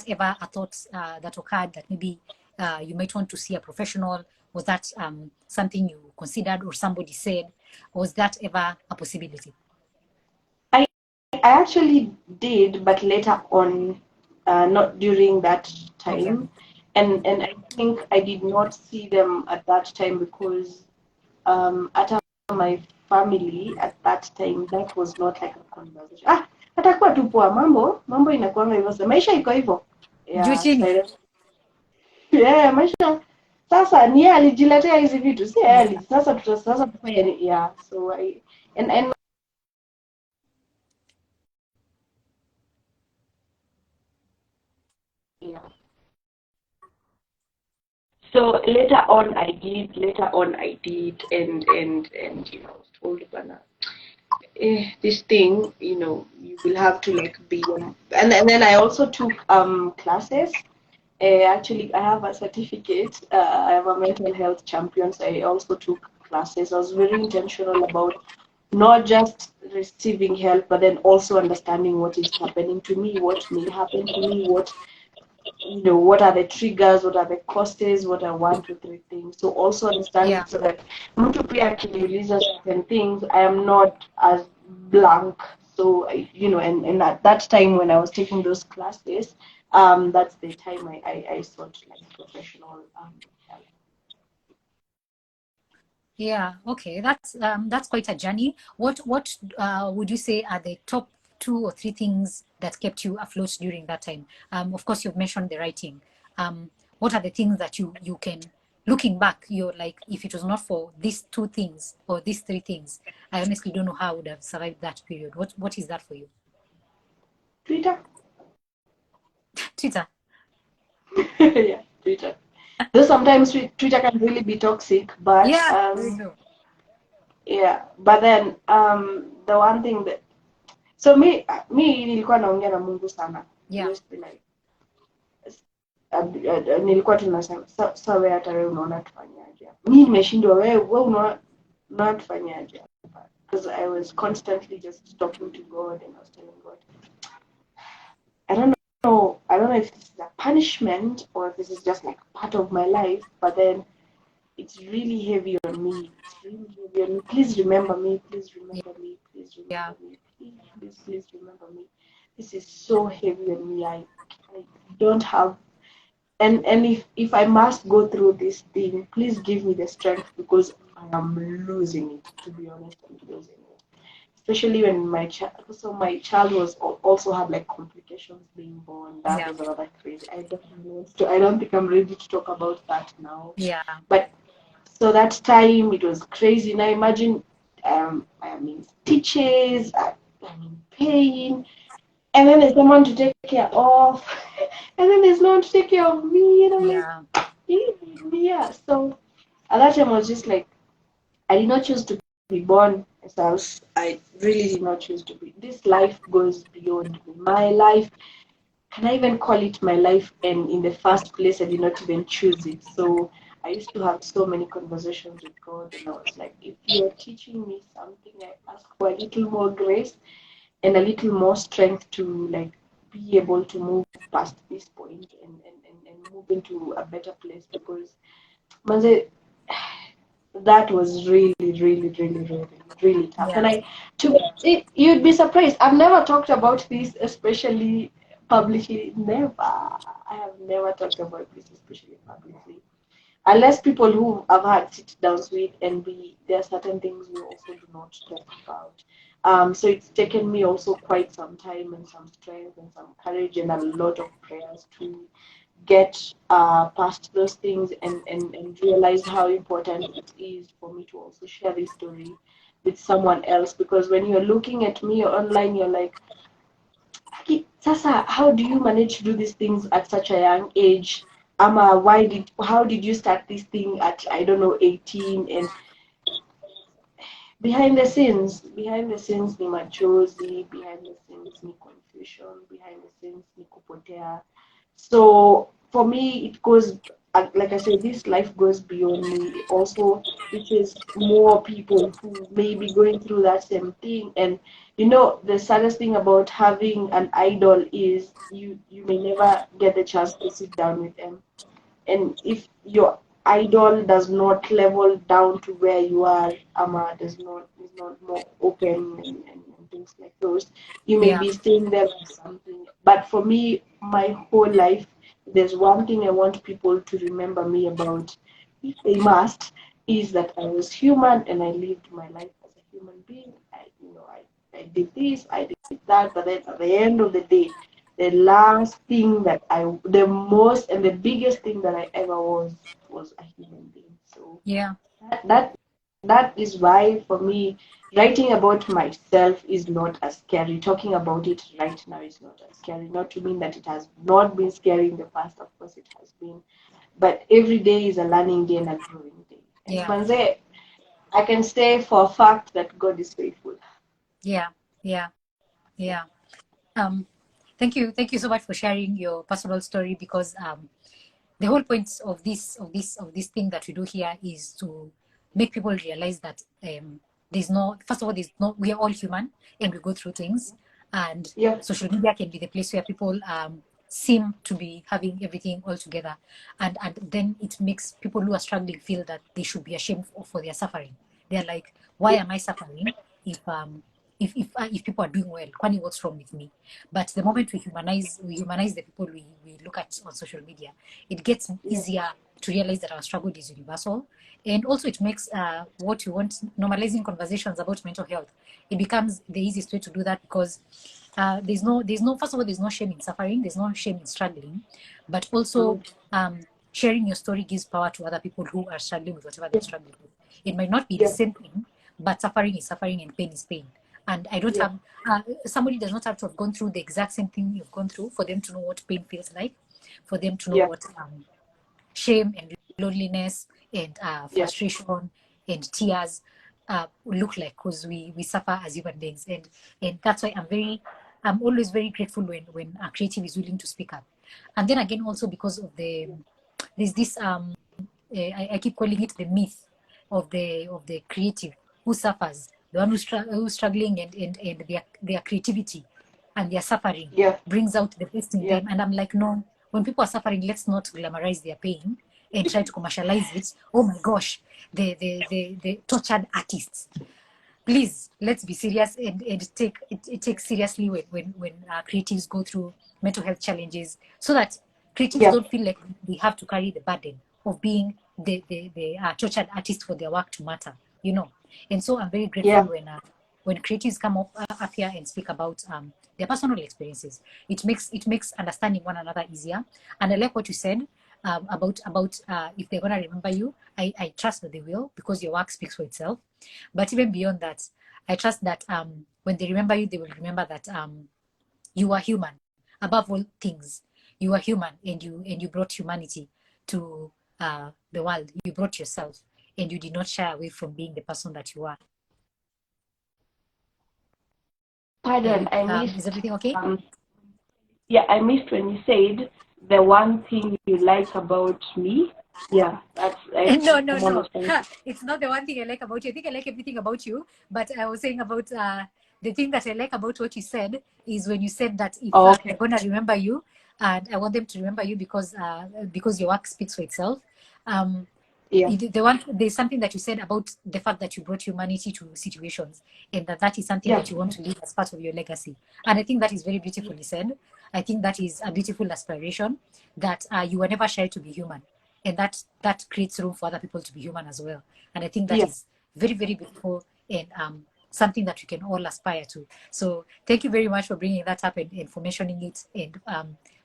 ever a thought that occurred that maybe you might want to see a professional? Was that something you considered, or somebody said? Was that ever a possibility? I actually did, but later on, not during that time. Okay. And I think I did not see them at that time because at my family at that time, that was not like a conversation. Atakuwa tu poa, mambo inakuanga hivyo, maisha iko hivyo. Yeah, maisha sasa ni yeye alijiletea hizi vitu, si yeye sasa tufanye yeah. So and yeah. So later on I did, and I was told, this thing, you will have to like be, and then I also took classes. Actually, I have a certificate. I have a mental health champion. So I also took classes. I was very intentional about not just receiving help, but then also understanding what is happening to me, what may happen to me, what are the triggers, what are the causes, what are 1, 2, 3 things. So also understanding, so that mtu pia akiniuliza certain things, I am not as blank. So and at that time when I was taking those classes, that's the time I sought like professional help. Yeah, okay, that's quite a journey. What would you say are the top 2 or 3 things that kept you afloat during that time? Of course, you've mentioned the writing. What are the things that you can, looking back, you're like, if it was not for these 2 things or these 3 things, I honestly don't know how I would have survived that period. What is that for you? Twitter. Yeah, Twitter. Though sometimes Twitter can really be toxic, but yeah, but then the one thing that, so me nilikuwa naongea na Mungu sana. Just be like, nilikuwa tunasema sasa wewe hata wewe unaona tufanyaje? Mimi nimeshindwa, wewe unaona tufanyaje? Because I was constantly just talking to God, and I was telling God, I don't know if this is a punishment or if this is just like part of my life, but then it's really heavy on me. Please remember me. Please remember me. Please remember me. Please remember me. This is so heavy on me. I don't have and if I must go through this thing, please give me the strength, because I am losing it. To be honest, I'm losing it. Especially when my child was also had like complications being born. That Yeah. was another crazy. I don't think I'm ready to talk about that now. Yeah. But so that time it was crazy. Now imagine, I mean stitches, I'm in pain, and then there's someone to take care of, and then there's no one to take care of me, and I'm like, Yeah. yeah. So at that time I was just like, I did not choose to be born as I really did not choose to be. This life goes beyond me. My life, can I even call it my life? And in the first place, I did not even choose it. So I used to have so many conversations with God, and I was like, if you're teaching me something, I ask for a little more grace and a little more strength to like be able to move past this point and move into a better place, because Manze, that was really tough. And Yeah. you'd be surprised. I've never talked about this, especially publicly. Never. I have never talked about this, especially publicly. Unless people who have had sit downs with, and there are certain things we also do not talk about. So it's taken me also quite some time and some strength and some courage and a lot of prayers to get past those things, and realize how important it is for me to also share this story with someone else. Because when you're looking at me online, you're like, "Aki, Sasa, how do you manage to do these things at such a young age? Ama, how did you start this thing at, I don't know, 18?" And behind the scenes ni machozi, behind the scenes ni confusion, behind the scenes ni kupotea. So for me, it goes, like I said, this life goes beyond me. It also reaches more people who may be going through that same thing. And the saddest thing about having an idol is you may never get the chance to sit down with them. And if your idol does not level down to where you are, Ama is not more open, and things like those, you may Yeah. be staying there for something. But for me, my whole life, there's one thing I want people to remember me about, if they must, is that I was human and I lived my life as a human being. I did this, I did that, but then at the end of the day, the most and the biggest thing that I ever was a human being. So Yeah. that that, that is why for me, writing about myself is not as scary. Talking about it right now is not as scary. Not to mean that it has not been scary in the past. Of course, it has been. But every day is a learning day and a growing day. And Yeah. Manze, I can say for a fact that God is faithful. Yeah. Yeah. Yeah. Um, thank you so much for sharing your personal story, because the whole point of this thing that we do here is to make people realize that there's no, first of all, there's no, we are all human and we go through things, and Yeah, social media can be the place where people seem to be having everything all together, and then it makes people who are struggling feel that they should be ashamed for their suffering. They're like, why yeah, am I suffering if if people are doing well? Kwani, what's wrong with me? But the moment we humanize the people we look at on social media, it gets yeah, easier to realize that our struggle is universal. And also it makes what you want, normalizing conversations about mental health, it becomes the easiest way to do that, because there's no first of all, there's no shame in suffering, there's no shame in struggling, but also mm, sharing your story gives power to other people who are struggling with whatever they're yeah, struggling with. It might not be the yeah, same thing, but suffering is suffering and pain is pain. And I don't yeah, have somebody does not have to have gone through the exact same thing you've gone through for them to know what pain feels like, for them to know yeah, what shame and loneliness and yeah, frustration and tears look like, because we suffer as human beings. And that's why I'm always very grateful when a creative is willing to speak up. And then again, also because of there's this I keep calling it the myth of the creative who suffers, the one who's struggling, and their creativity and their suffering yeah, brings out the best in yeah, them. And I'm like, no, when people are suffering, let's not glamorize their pain and try to commercialize it. Oh my gosh, the tortured artists. Please, let's be serious and take it take seriously when creatives go through mental health challenges, so that Creatives Yeah. don't feel like they have to carry the burden of being the tortured artist for their work to matter, you know. And so I'm very grateful Yeah. when creatives come up here and speak about their personal experiences. It makes understanding one another easier. And I like what you said about if they're gonna remember you. I trust that they will, because your work speaks for itself. But even beyond that, I trust that when they remember you, they will remember that you are human. Above all things, you are human, and you brought humanity to the world. You brought yourself, and you did not shy away from being the person that you are. Pardon, I Is missed. everything okay? Yeah, I missed when you said the one thing you like about me. Yeah, that's No, no, I'm no. understanding. It's not the one thing I like about you. I think I like everything about you, but I was saying about the thing that I like about what you said is when you said that if Oh, they're okay. gonna remember you, and I want them to remember you because your work speaks for itself. Um, Yeah. there's something that you said about the fact that you brought humanity to situations, and that is something Yeah. that you want to leave as part of your legacy. And I think that is very beautifully said. I think that is a beautiful aspiration, that you were never shy to be human, and that creates room for other people to be human as well. And I think that Yeah. is very, very beautiful, and something that we can all aspire to. So thank you very much for bringing that up, and for mentioning it, and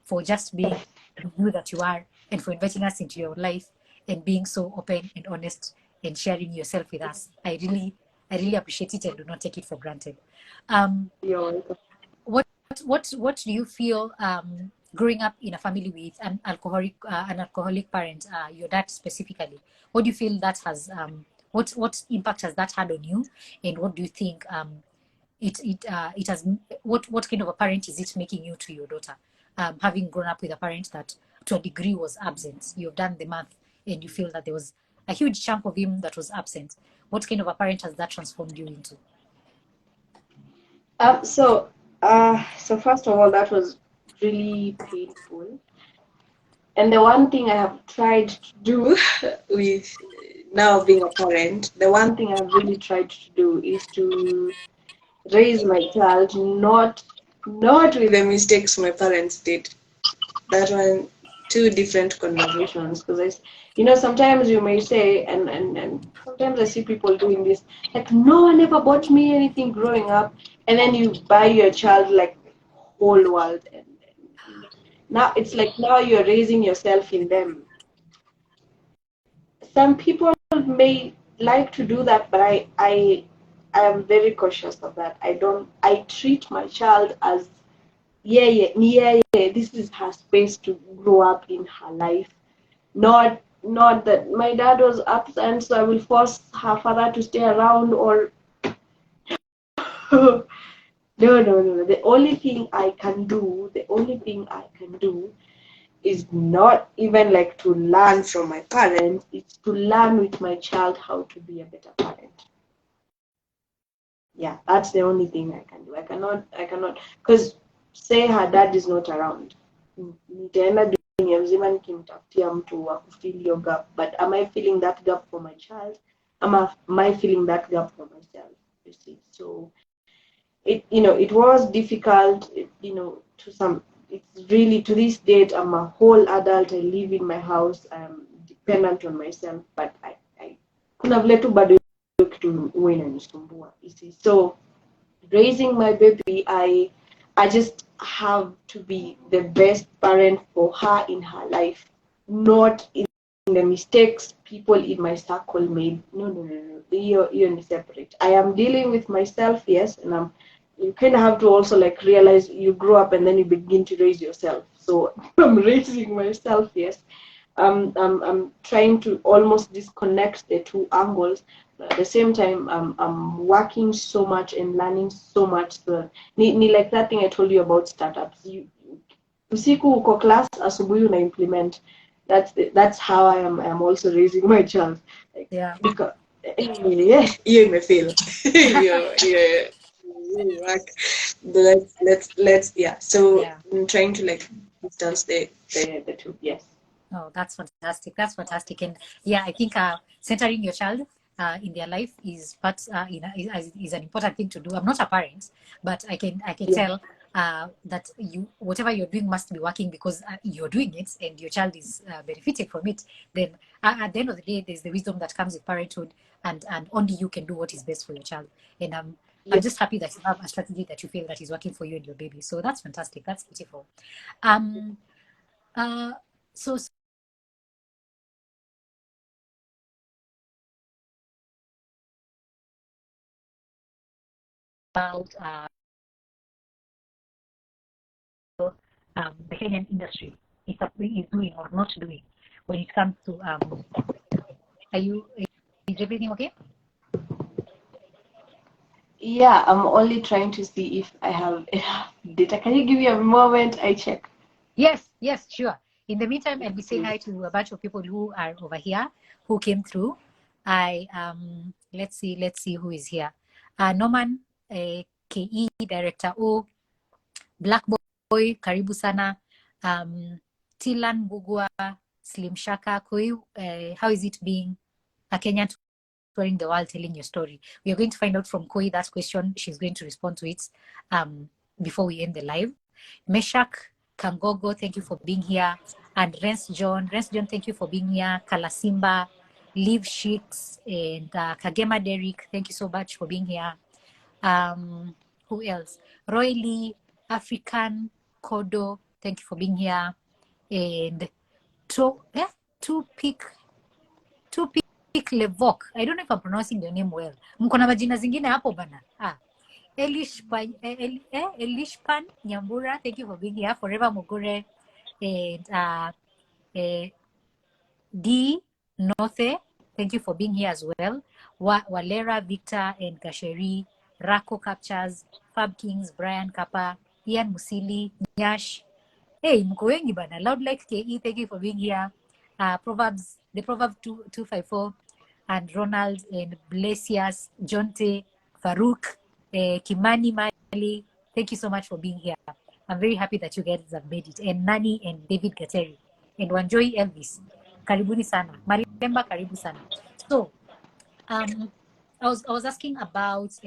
for just being the you that you are, and for inviting us into your life, and being so open and honest, and sharing yourself with us. I really appreciate it, and do not take it for granted. Um, You're welcome. what what do you feel growing up in a family with an alcoholic parent, your dad specifically? What do you feel that has what impact has that had on you, and what do you think it has, what kind of a parent is it making you to your daughter, having grown up with a parent that to a degree was absent? You've done the math, and you feel that there was a huge chunk of him that was absent. What kind of a parent has that transformed you into? So first of all, that was really painful. And the one thing I have tried to do with now being a parent, the one thing I've really tried to do is to raise my child not with the mistakes my parents did. That one, two different conversations. Because sometimes you may say, and sometimes I see people doing this, like, no one ever bought me anything growing up, and then you buy your child like whole world, and now it's like now you're raising yourself in them. Some people may like to do that, but I am very cautious of that. I treat my child as, yeah, this is her space to grow up in her life. Not that my dad was absent, so I will force her father to stay around, or no, no, no, no. The only thing I can do is not even like to learn from my parents, it's to learn with my child how to be a better parent. Yeah, that's the only thing I can do. I cannot, because say her dad is not around, nitaenda dunia mzima nikimtafutia mtu wa kufill hiyo gap, but am I filling that gap for my child? Am I filling that gap for myself? You see, so it was difficult, to some. It's really, to this date, I'm a whole adult, I live in my house, I'm dependent on myself, but I kuna vile tu bado kitu huwa inanisumbua, you see. So raising my baby, I just have to be the best parent for her in her life, not in the mistakes people in my circle made. No, no, no, no. You're separate. I am dealing with myself, yes, and you kind of have to also like realize you grow up and then you begin to raise yourself. So I'm raising myself, yes. I'm trying to almost disconnect the two angles. But at the same time, I'm working so much and learning so much. Ni like that thing I told you about startups. Usiku uko class, asubuhi una implement. That's how I am also raising my child. Like, Yeah. because hiyo imefail. Yeah. Work. Let's yeah. So Yeah. I'm trying to like distance the two. Yes. Oh, that's fantastic. That's fantastic. And yeah, I think centering your child in their life is is an important thing to do. I'm not a parent, but I can Yeah. tell that whatever you're doing must be working because you're doing it and your child is benefiting from it, then at the end of the day, there's the wisdom that comes with parenthood, and only you can do what is best for your child. And I'm just happy that you have a strategy that you feel that is working for you and your baby. So that's fantastic. That's beautiful. So about the Kenyan industry is doing or not doing when it comes to is everything okay? Yeah, I'm only trying to see if I have enough data. Can you give me a moment? I check. Yes, sure. In the meantime, I'll be saying hi to a bunch of people who are over here who came through. Let's see who is here. Norman, KE Director O, Black Boy, karibu sana. Tilan Bugua, Slim Shaka, Koi, how is it being a Kenyan touring the world telling your story? We are going to find out from Koi that question. She's going to respond to it before we end the live. Meshak Kangogo, thank you for being here. And Rens John, thank you for being here. Kalasimba, Liv Sheiks, and Kagema Derek, thank you so much for being here. Who else? Roy Lee, African Kodo, thank you for being here. And to pick Levok. I don't know if I'm pronouncing your name well. Mko na majina zingine hapo bana. Elishpan Nyambura, thank you for being here. Forever Mogure, and D Nothe, thank you for being here as well. Walera, Victor, and Gasheri, Rako Captures, Fab Kings, Brian Kappa, Ian Musili, Nyash. Hey, mko wengi bana. Loud like KE, thank you for being here. Proverbs 254, and Ronald, and Blesias, Jonte, Farouk, Kimani Mali, thank you so much for being here. I'm very happy that you guys have made it. And Nani and David Gateri and Wanjoy Elvis, karibuni sana. Malemba, karibu sana. So, I was asking about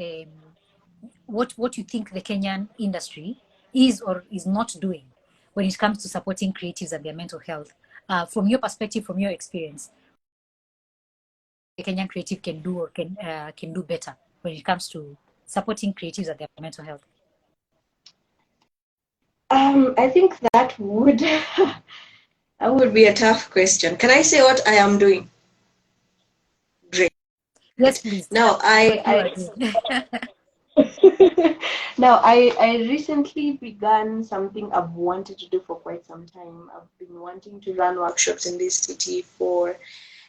what you think the Kenyan industry is or is not doing when it comes to supporting creatives and their mental health. From your perspective, from your experience, the Kenyan creative can do or can do better when it comes to supporting creatives and their mental health? I think that would that would be a tough question. Can I say what I am doing? Great. Yes, please. Now now I recently began something I've wanted to do for quite some time. I've been wanting to run workshops in this city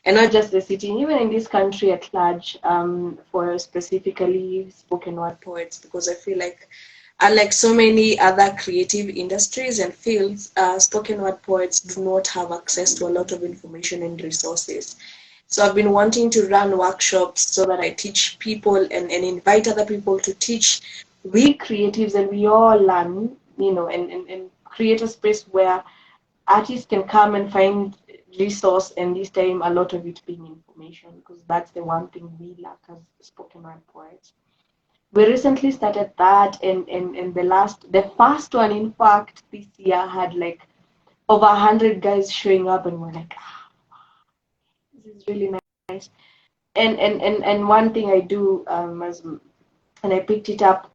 and not just the city, even in this country at large, for specifically spoken word poets, because I feel like, unlike so many other creative industries and fields, spoken word poets do not have access to a lot of information and resources. So I've been wanting to run workshops so that I teach people and invite other people to teach. We creatives and we all learn, and create a space where artists can come and find resource, and this time a lot of it being information, because that's the one thing we lack as spoken word poets. We recently started that, and the first one, in fact, this year had like over 100 guys showing up, and we're like, this is really nice. And one thing I do, and I picked it up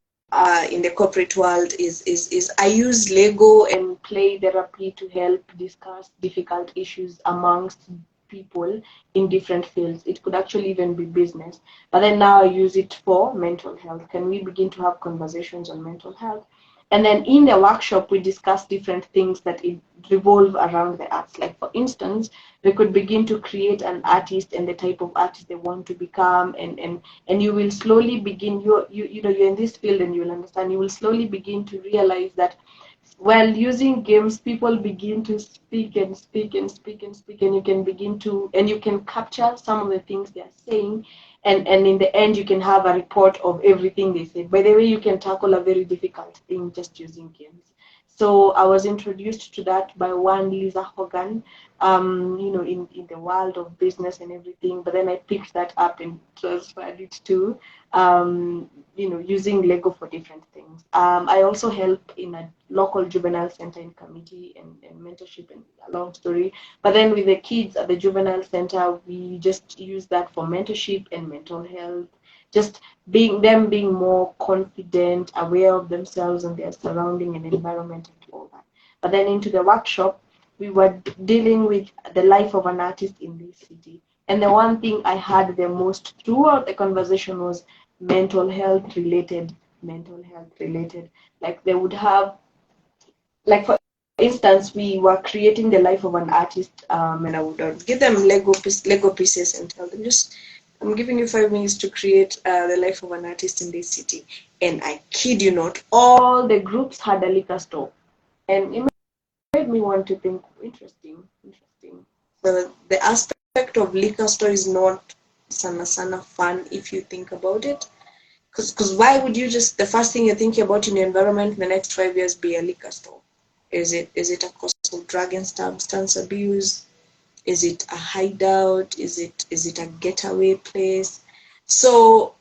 in the corporate world, is I use Lego and play therapy to help discuss difficult issues amongst people in different fields. It could actually even be business, but then now I use it for mental health. Can we begin to have conversations on mental health? And then in the workshop, we discuss different things that revolve around the arts. Like, for instance, we could begin to create an artist and the type of artist they want to become, and you will slowly begin, you're in this field, and you will understand, you will slowly begin to realize that while using games, people begin to speak and speak and speak and speak, and you can capture some of the things they are saying, and in the end you can have a report of everything they say. By the way, you can tackle a very difficult thing just using games. So I was introduced to that by one Lisa Hogan, in the world of business and everything. But then I picked that up and transferred it to, using Lego for different things. I also help in a local juvenile center in committee and mentorship, and a long story. But then with the kids at the juvenile center, we just use that for mentorship and mental health, just being more confident, aware of themselves and their surrounding and environment and all that. But then into the workshop, we were dealing with the life of an artist in this city. And the one thing I had the most throughout the conversation was mental health related. Like they would have, like for instance, we were creating the life of an artist, and I would give them Lego pieces and tell them, just, I'm giving you 5 minutes to create the life of an artist in this city. And I kid you not, all the groups had a liquor store. And it made me want to think, interesting. So the aspect of liquor store is not sana fun if you think about it. Because why would you just, the first thing you're thinking about in your environment in the next 5 years be a liquor store? Is it a cause of drug and substance abuse? Is it a hideout? Is it a getaway place? So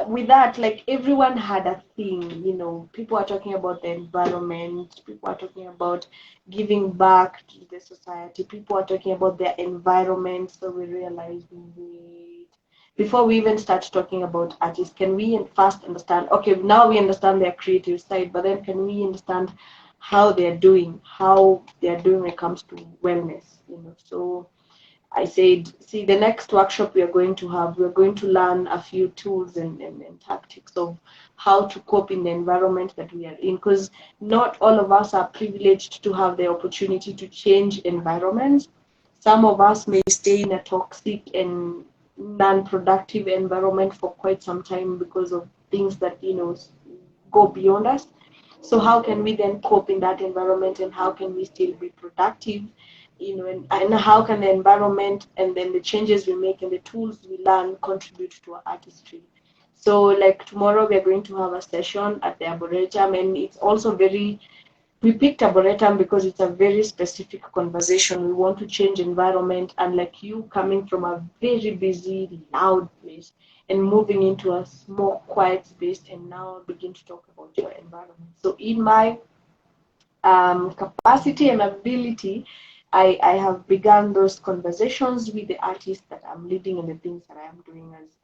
with that, like everyone had a thing, people are talking about the environment, people are talking about giving back to the society, people are talking about their environment. So we realized, wait, before we even start talking about artists, can we first understand, okay, now we understand their creative side, but then can we understand how they're doing when it comes to wellness, so I said, see, the next workshop we're going to learn a few tools and tactics of how to cope in the environment that we are in, because not all of us are privileged to have the opportunity to change environments. Some of us may stay in a toxic and non-productive environment for quite some time because of things that, go beyond us. So how can we then cope in that environment, and how can we still be productive, and how can the environment and then the changes we make and the tools we learn contribute to our artistry. So like tomorrow we are going to have a session at the Arboretum, and it's also we picked Arboretum because it's a very specific conversation. We want to change environment, and like you coming from a very busy, loud place and moving into a more quiet space, and now begin to talk about your environment. So in my capacity and ability, I have begun those conversations with the artists that I'm leading and the things that I am doing as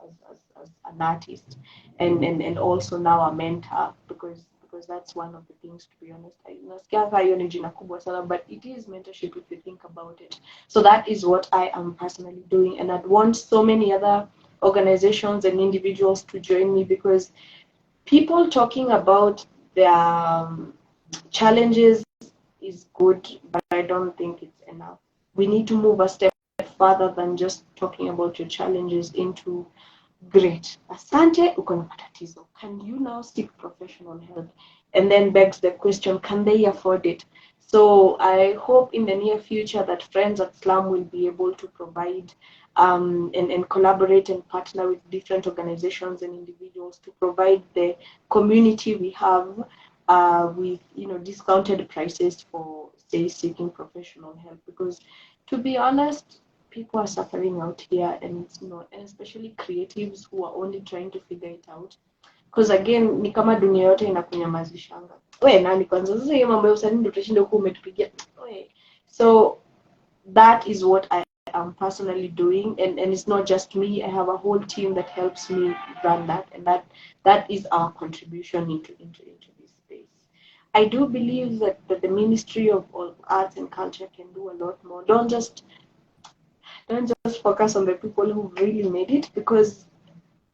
an artist, and also now a mentor, because that's one of the things, to be honest. Nasikia hiyo ni jina kubwa sana, but it is mentorship if you think about it. So that is what I am personally doing, and I'd want so many other organizations and individuals to join me, because people talking about their challenges is good, but I don't think it's enough. We need to move a step further than just talking about your challenges into, great, asante, uko na matatizo. Can you now seek professional help? And then begs the question, can they afford it? So I hope in the near future that Friends at Slum will be able to provide and collaborate and partner with different organizations and individuals to provide the community we have with discounted prices for, say, seeking professional help. Because to be honest, people are suffering out here, and it's not, and especially creatives who are only trying to figure it out. Because again, ni kama dunia yote inakunyamazishanga. We nani kwanza, sasa hiyo mambo ya usanii ndio utashinda huko umetupigia. So that is what I am personally doing, and it's not just me. I have a whole team that helps me run that, and that is our contribution into this space. I do believe that the Ministry of Arts and Culture can do a lot more. Don't just focus on the people who really made it, because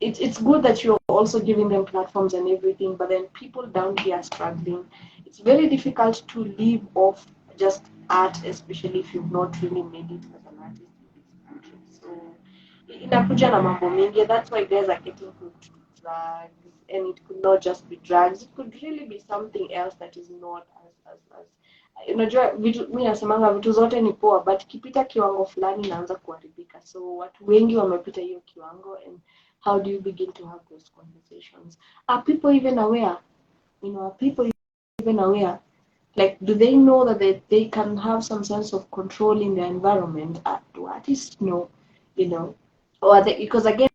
it's good that you're also giving them platforms and everything, but then people down here are struggling. It's very difficult to live off just art, especially if you've not really made it as an artist in this country. So inakuja na mambo mingi. That's why guys are getting hooked to drugs, and it could not just be drugs. It could really be something else that is not as unajua mi nasemanga vitu zote ni poa, but ikipita kiwango fulani inaanza kuharibika. So watu wengi wamepita hiyo kiwango, and how do you begin to have those conversations? Are people even aware? Are people even aware? Like, do they know that they can have some sense of control in their environment? Do artists know, or because again,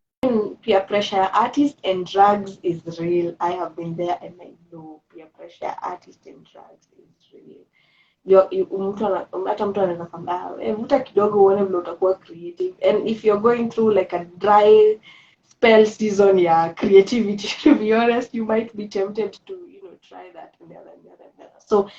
peer pressure, artists and drugs is real. I have been there and I know peer pressure, artists and drugs is real. Hata mtu anaweza kwambia vuta kidogo uone vile utakuwa creative, and if you're going through like a dry spell season, yeah, creativity, to be honest, you might be tempted to try that and the other and the other and the other. So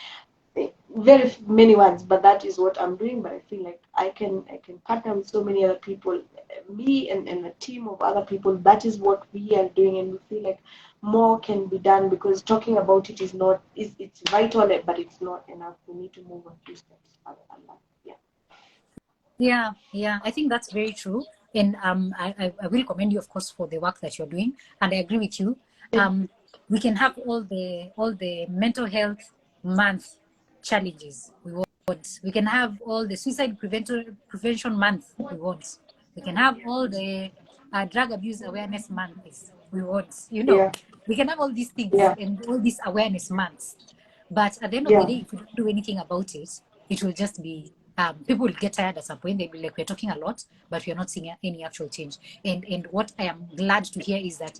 very many ones, but that is what I'm doing. But I feel like I can partner with so many other people, me and a team of other people. That is what we are doing, and we feel like more can be done, because talking about it is not, it's vital, but it's not enough. We need to move a few steps further than that. Yeah, I think that's very true, and I will commend you, of course, for the work that you're doing, and I agree with you. We can have all the mental health month challenges we want. We can have all the suicide prevention month we want. We can have all the drug abuse awareness months we want. We can have all these things and all these awareness months. But at the end of the day, if we don't do anything about it, it will just be people will get tired at some point. They'll be like, we're talking a lot, but we're not seeing any actual change. And what I am glad to hear is that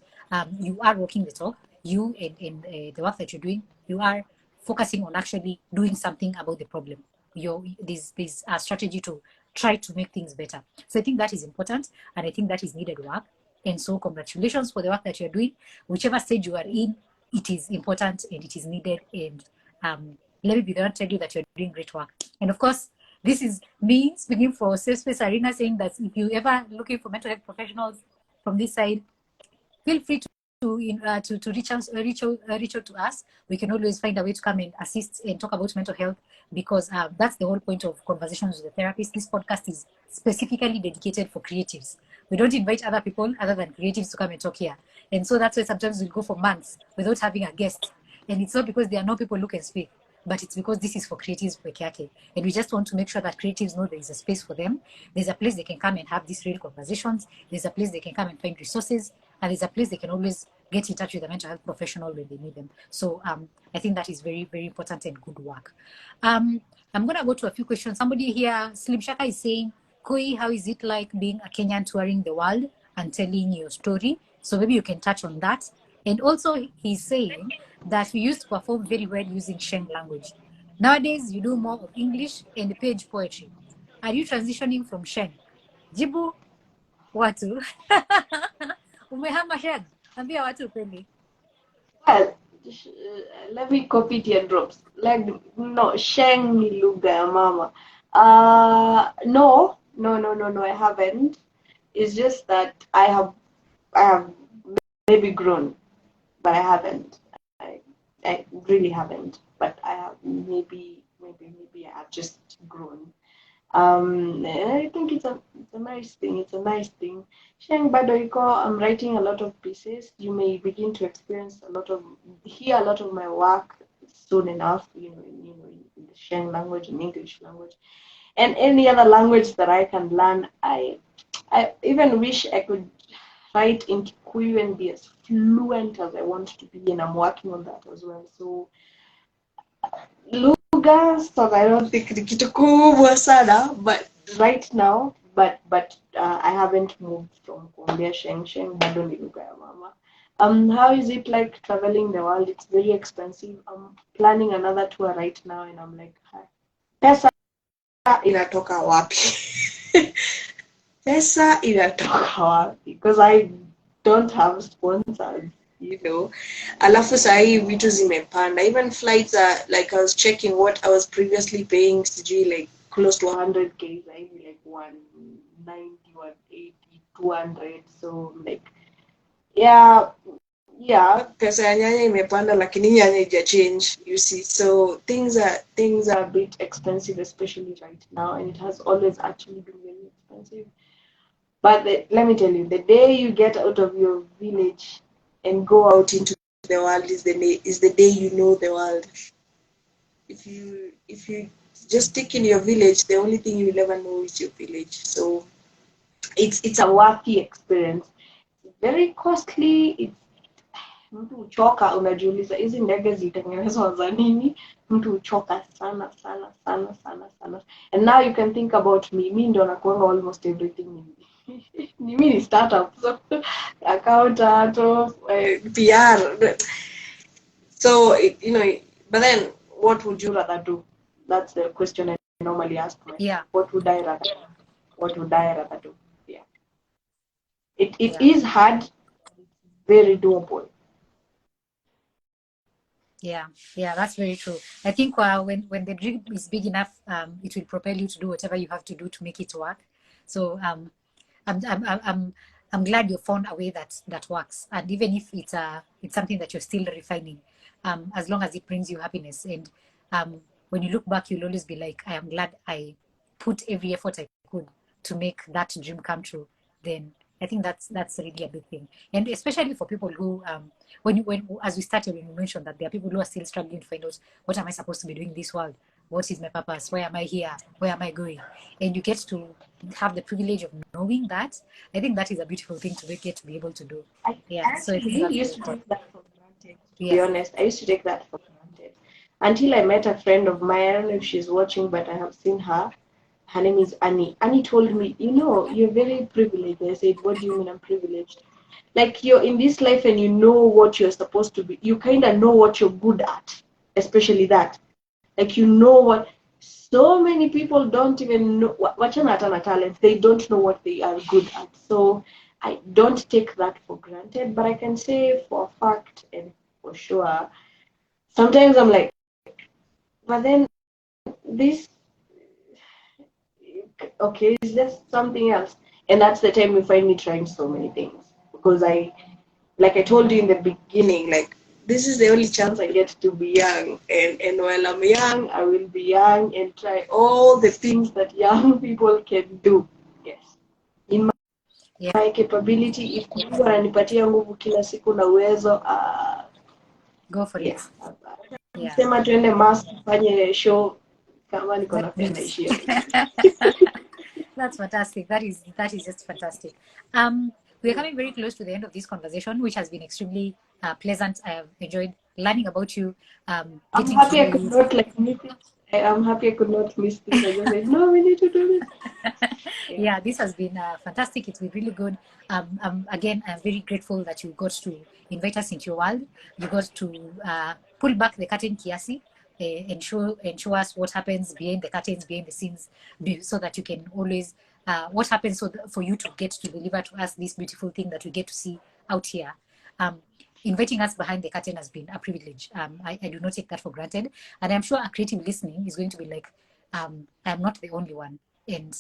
you are walking the talk. You and the work that you're doing, you are focusing on actually doing something about the problem. There's a strategy to try to make things better. So I think that is important, and I think that is needed work. And so congratulations for the work that you're doing. Whichever stage you are in, it is important and it is needed. And let me be the one to tell you that you're doing great work. And of course, this is me speaking for Safe Space Arena, saying that if you ever looking for mental health professionals from this side, feel free to reach out to us. We can always find a way to come and assist and talk about mental health, because that's the whole point of Conversations with the Therapist. This podcast is specifically dedicated for creatives. We don't invite other people other than creatives to come and talk here. And so that's why sometimes we go for months without having a guest. And it's not because there are no people who can speak, but it's because this is for creatives peke yake. And we just want to make sure that creatives know there is a space for them. There's a place they can come and have these real conversations. There's a place they can come and find resources. And there's a place they can always get in touch with a mental health professional when they need them. So I think that is very, very important and good work. I'm going to go to a few questions. Somebody here, Slim Shaka, is saying, Koi, how is it like being a Kenyan touring the world and telling your story? So maybe you can touch on that. And also, he's saying that we used to perform very well using Sheng language. Nowadays, you do more of English and page poetry. Are you transitioning from Sheng? Jibu watu. Umehama Sheng. Ambia watu kweli. Well, let me copy teardrops. Like, no, Sheng ni lugha ya mama. No, I haven't. It's just that I have maybe grown, but I haven't. I really haven't. But I have maybe I have just grown. I think it's a nice thing. It's a nice thing. Sheng bado iko, I'm writing a lot of pieces. You may begin to hear a lot of my work soon enough. In the Sheng language, in English language, and any other language that I can learn. I even wish I could write in Kikuyu and be as fluent as I want to be, and I'm working on that as well. So lugha, so I don't think ni kitu kubwa sana, but right now, but I haven't moved from kuongea Sheng bado ni lugha ya mama. How is it like traveling the world? It's very expensive. I'm planning another tour right now, and I'm like, pesa inatoka wapi? Pesa inatoka wapi? Because I don't have sponsors. Alafu sahi vitu zimepanda. Even flights are, like, I was checking what I was previously paying, like close to 100k, like 190, 180, 200. So like, yeah, pesa ya nyanya imepanda, lakini nyanya ija change, you see. So things are a bit expensive, especially right now, and it has always actually been very expensive. But let me tell you, the day you get out of your village and go out into the world is the day you know the world. If you just stick in your village, the only thing you'll ever know is your village. So it's a worthy experience. It's very costly. mtu huchoka, unajiuliza hizi ndege zilitengenezwa za nini? Mtu huchoka sana sana sana sana sana. And now you can think about me. Mi ndio nakuanga almost everything ni mimi ni startup, so accountant, PR. So but then what would you rather do? That's the question I normally ask myself. Yeah. What would I rather do? What would I rather do? Yeah. It Yeah. is hard, very doable. Yeah, that's very true. I think when the dream is big enough, it will propel you to do whatever you have to do to make it work. So I'm glad you found a way that works, and even if it's something that you're still refining, as long as it brings you happiness, and when you look back, you'll always be like, I am glad I put every effort I could to make that dream come true. Then I think that's really a big thing, and especially for people who when as we started, when you mentioned that there are people who are still struggling to find out, what am I supposed to be doing in this world? What is my purpose? Why am I here? Where am I going? And you get to have the privilege of knowing that. I think that is a beautiful thing to get to be able to do. Yeah. So I think I that's used to take that for granted. To be yes. honest, I used to take that for granted until I met a friend of mine. I don't know if she's watching, but I have seen her. Her name is Annie. Annie told me, you're very privileged. I said, what do you mean I'm privileged? Like, you're in this life and you know what you're supposed to be. You kind of know what you're good at, especially that. Like, you know what. So many people don't even know. Wachana hata na talent. They don't know what they are good at. So I don't take that for granted. But I can say for a fact and for sure, sometimes I'm like, but then this, okay, is just something else. And that's the time you find me trying so many things. Because like I told you in the beginning, like, this is the only chance I get to be young. And while I'm young, I will be young and try all the things that young people can do. Yes. In my capability, if Mungu ananipatia nguvu kila siku na uwezo, Go for yeah. it. Sema tuende mass tufanye show kama niko na pesa Yes. ishia. That's fantastic. That is just fantastic. We're coming very close to the end of this conversation, which has been extremely pleasant. I have enjoyed learning about you. I'm Getting happy to I know could you. not miss it. I'm happy I could not miss this. I just said, no, we need to do this. Yeah, this has been fantastic. It's been really good. Again, I'm very grateful that you got to invite us into your world. You got to pull back the curtain kiasi and show us what happens behind the curtains, behind the scenes, so that you can always what happens for you to get to deliver to us this beautiful thing that we get to see out here. Inviting us behind the curtain has been a privilege. I do not take that for granted, and I'm sure a creative listening is going to be like, I'm not the only one, and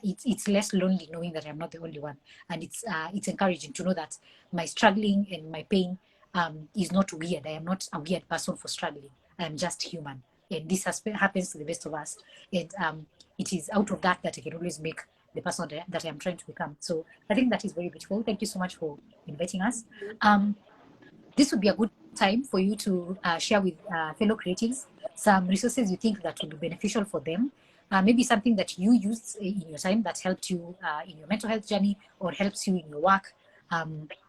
it's less lonely knowing that I'm not the only one, and it's encouraging to know that my struggling and my pain is not weird. I am not a weird person for struggling. I am just human, and this happens to the best of us, and it is out of that I can always make the person that I am trying to become. So I think that is very beautiful. Thank you so much for inviting us. This would be a good time for you to share with fellow creatives some resources you think that would be beneficial for them. Maybe something that you used in your time that helped you in your mental health journey or helps you in your work,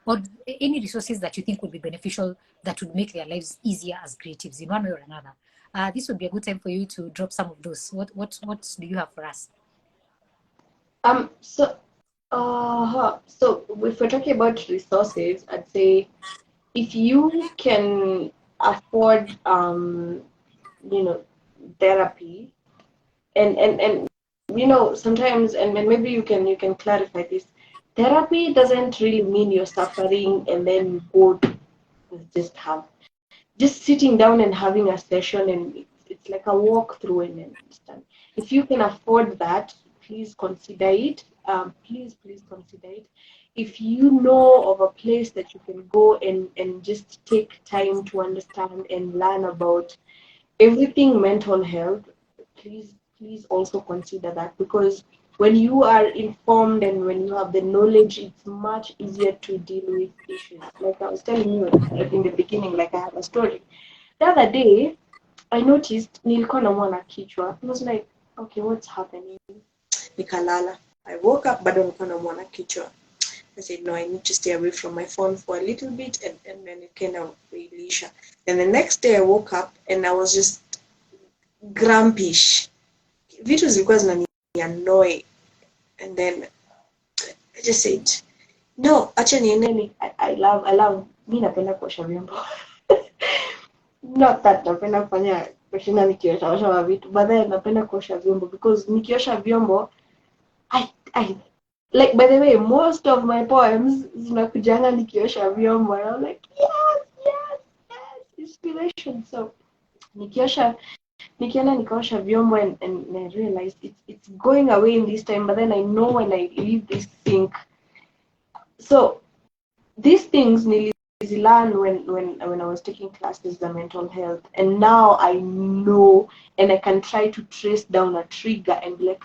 or any resources that you think would be beneficial that would make their lives easier as creatives in one way or another. This would be a good time for you to drop some of those. What do you have for us? So if we're talking about resources, I'd say if you can afford therapy, and sometimes, and maybe you can clarify this. Therapy doesn't really mean you're suffering and then you go just sitting down and having a session, and it's like a walkthrough and understand. If you can afford that, please consider it. Please consider it. If you know of a place that you can go and just take time to understand and learn about everything mental health, please also consider that, because when you are informed and when you have the knowledge, it's much easier to deal with issues. Like I was telling you in the beginning, like I have a story. The other day, I noticed nilikuwa naumwa na kichwa. I was like, okay, what's happening? Nikalala. I woke up, bado nilikuwa naumwa na kichwa. I said, no, I need to stay away from my phone for a little bit, and then it kind of Elisha. And the next day I woke up and I was just grumpish. Vitu zilikuwa zinaniannoy. And then I just said, no, acha niende. I love, mi napenda kuosha vyombo. Not that napenda kufanya kushinda nikiosha vitu, but then napenda kuosha vyombo because nikiosha vyombo, I like, by the way, most of my poems zinakujanga nikiosha vyombo, and I'm like, yes, inspiration. So nikiosha vyombo, and I realized it's going away in this time, but then I know when I leave this sink. So these things learn when I was taking classes on mental health, and now I know, and I can try to trace down a trigger and be like,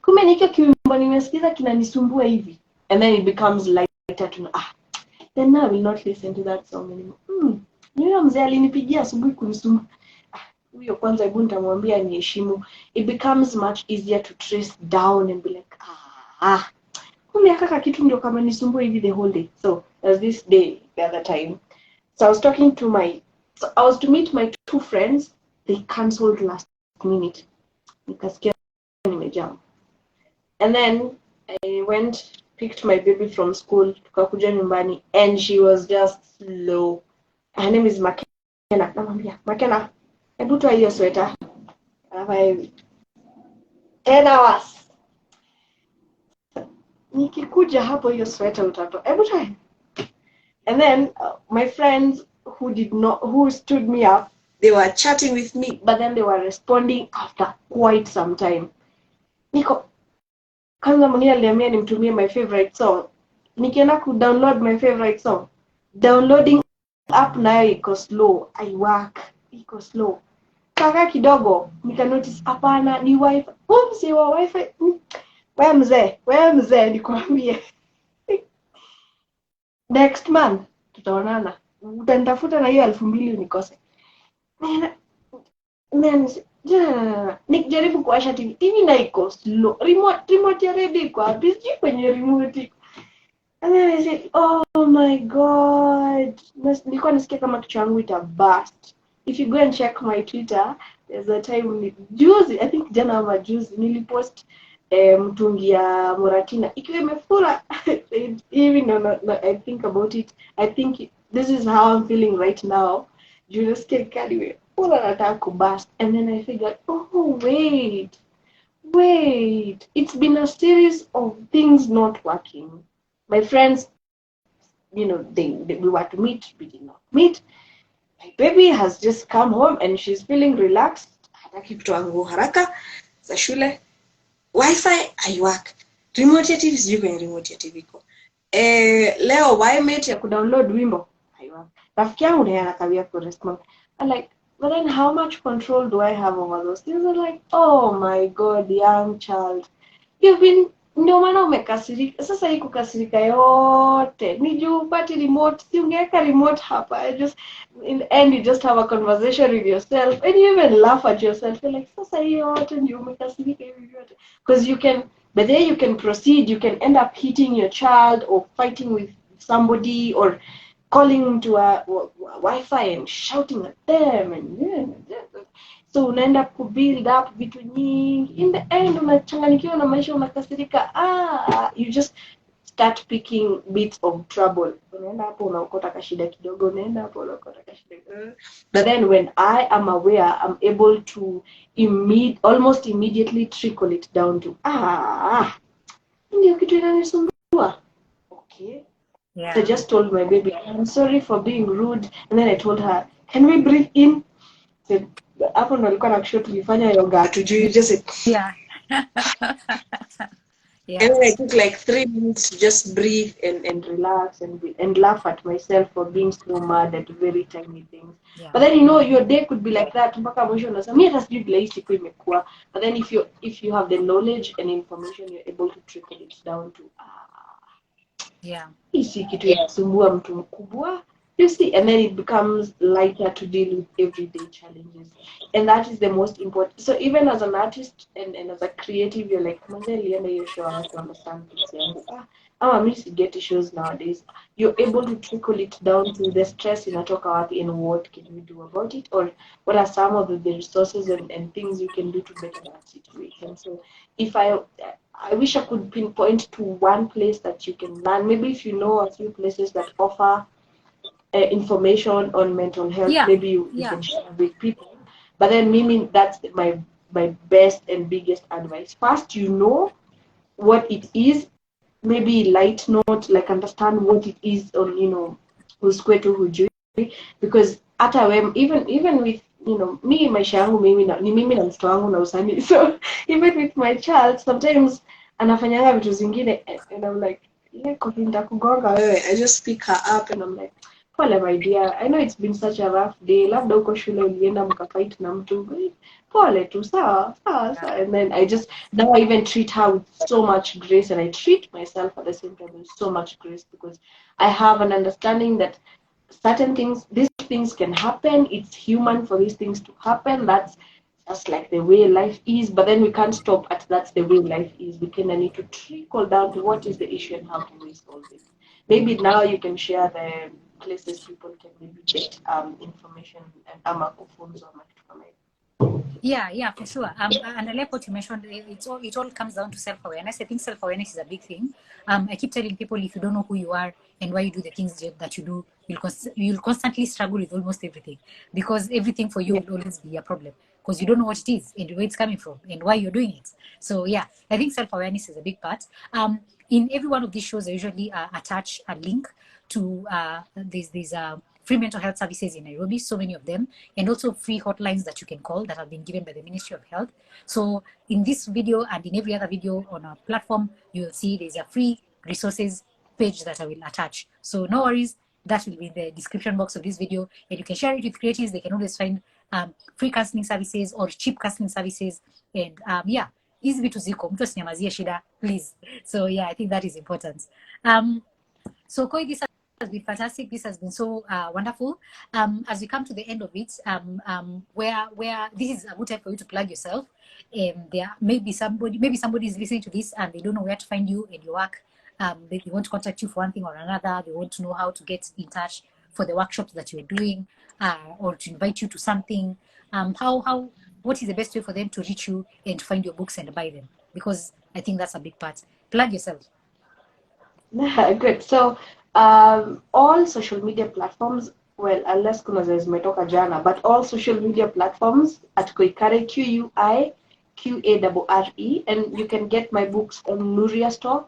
kumbe nikio kiwimbo nimesikiza kinanisumbua hivi, and then it becomes lighter to know, then now I will not listen to that song anymore. Niyo mzee alinipigia asubuhi kunisumbua, huyo kwanza hebu nitamwambia niheshimu. It becomes much easier to trace down and be like, kumbe kaka kitu ndio kama nisumbua hivi the whole day. So there's this day the other time, so I was to meet my two friends. They cancelled last minute, nikasikia nimejam. And then I went, picked my baby from school, tukakuja nyumbani, and she was just slow. Her name is Makena. Namwambia, Makena, hebu toa hiyo sweater. 10 hours. Nikikuja hapo hiyo sweater utatoa. Hebu toa. And then my friends who stood me up, they were chatting with me, but then they were responding after quite some time. Kwanza mwingine aliniambia nimtumie my favorite song. Nikienda ku-download my favorite song, downloading app nayo iko slow, iko slow. Kaka kidogo nika-notice hapana ni wifi. Mzee wa wifi. Wewe mzee nikwambie. Next month tutaonana. Utanitafuta na hiyo 2,000 unikose. Nikijaribu kuwasha TV na iko slow. Remote ya redio iko wapi? Sijui kwenye remote. And then I said, oh my god. Nilikuwa nasikia kama kichwa changu itaburst. If you go and check my Twitter, there's a time juzi, I think jana ama juzi, nilipost mtungi ya Moratina. Ikiwa imefura. Even no, I think about it. I think this is how I'm feeling right now. You just can't carry it. And then I figured, oh wait, it's been a series of things not working. My friends, we were to meet, we did not meet. My baby has just come home and she's feeling relaxed. Hataki kutoa nguo haraka za shule. Wi-Fi haiwork. Remote ya TV sijui kwenye remote ya TV iko. Leo YMate ya kudownload wimbo haiwork. Rafiki yangu ndiye anakawia kurespond. I'm like, but then how much control do I have over those things? I'm like, oh my god, young child. You've been, ndio maana umekasirika. Sasa hii kukasirika yote. Ni juu upati remote. Si ungeweka remote hapa. In the end, you just have a conversation with yourself. And you even laugh at yourself. You're like, sasa hii yote ndio umekasirika hivi yote. Because but there you can proceed. You can end up hitting your child or fighting with somebody or calling to a Wi-Fi and shouting at them, and so unaenda kubuild up vitu nyingi. In the end unachanganyikiwa na maisha, unakasirika. You just start picking bits of trouble. Unaenda hapo unaokota kashida kidogo, unaenda hapo unaokota kashida. But then when I am aware, I'm able to almost immediately trickle it down to ndio kitu inanisumbua. Okay. Yeah. So I just told my baby, I'm sorry for being rude. And then I told her, can we breathe in? So, hapo ndo alikuwa nakushow tulifanya yoga. You just said, yeah. Yeah. And then I took like 3 minutes to just breathe and relax and laugh at myself for being so mad at very tiny things. Yeah. But then your day could be like that. Mpaka mwisho unasema mimi hata sijui vile hii siku imekuwa. But then if you have the knowledge and information, you're able to trickle it down to yeah. Hii si kitu inasumbua mtu mkubwa. You see, and then it becomes lighter to deal with everyday challenges. And that is the most important. So even as an artist and as a creative, you're like, "Manze, nilienda hiyo show, I have to understand this yangu." Ama mi get issues nowadays. You're able to trickle it down to the stress inatoka wapi and what can we do about it, or what are some of the resources and things you can do to better that situation. So if I wish I could pinpoint to one place that you can learn. Maybe if you know a few places that offer information on mental health, Yeah, maybe you yeah. can share with people. But then, Mimi, that's my best and biggest advice. First, you know what it is. Maybe light note, like understand what it is on, usikwetu hujui, because hata even with me maisha yangu ni mimi na mtoto wangu na usanii. So even with my child sometimes anafanyanga vitu zingine and I'm like, ile kofi nitakugonga wewe. I just pick her up and I'm like, pole my dear, I know it's been such a rough day, labda uko shule ulienda mkafight na mtu, pole tu, sawa sawa sawa. And then I just now I even treat her with so much grace, and I treat myself at the same time with so much grace, because I have an understanding that certain things, these things can happen. It's human for these things to happen. That's just like the way life is. But then we can't stop at that's the way life is. We kind of need to trickle down to what is the issue and how can we solve it. Maybe now you can share the places people can maybe get information and phones or Yeah, for sure. And I like what you mentioned. It all comes down to self-awareness. I think self-awareness is a big thing. I keep telling people, if you don't know who you are and why you do the things that you do, you'll constantly struggle with almost everything, because everything for you will always be a problem, because you don't know what it is and where it's coming from and why you're doing it. So yeah, I think self-awareness is a big part. In every one of these shows, I usually attach a link to these free mental health services in Nairobi, so many of them, and also free hotlines that you can call that have been given by the Ministry of Health. So in this video and in every other video on our platform, you'll see there's a free resources page that I will attach. So no worries, that will be in the description box of this video, and you can share it with creatives. They can always find free counseling services or cheap counseling services. And yeah, hizi vitu ziko, mtu asinyamazie shida, please. So yeah, I think that is important. So Koi, this has been fantastic. This has been so wonderful. As we come to the end of it, where this is a good time for you to plug yourself. There maybe somebody is listening to this and they don't know where to find you and your work. They want to contact you for one thing or another. They want to know how to get in touch for the workshops that you're doing, or to invite you to something. What is the best way for them to reach you and to find your books and buy them? Because I think that's a big part. Plug yourself. Good. So all social media platforms, well, unless kuna zenye zimetoka jana, but all social media platforms at Qui Qarre, QUIQARRE, and you can get my books on Nuria store.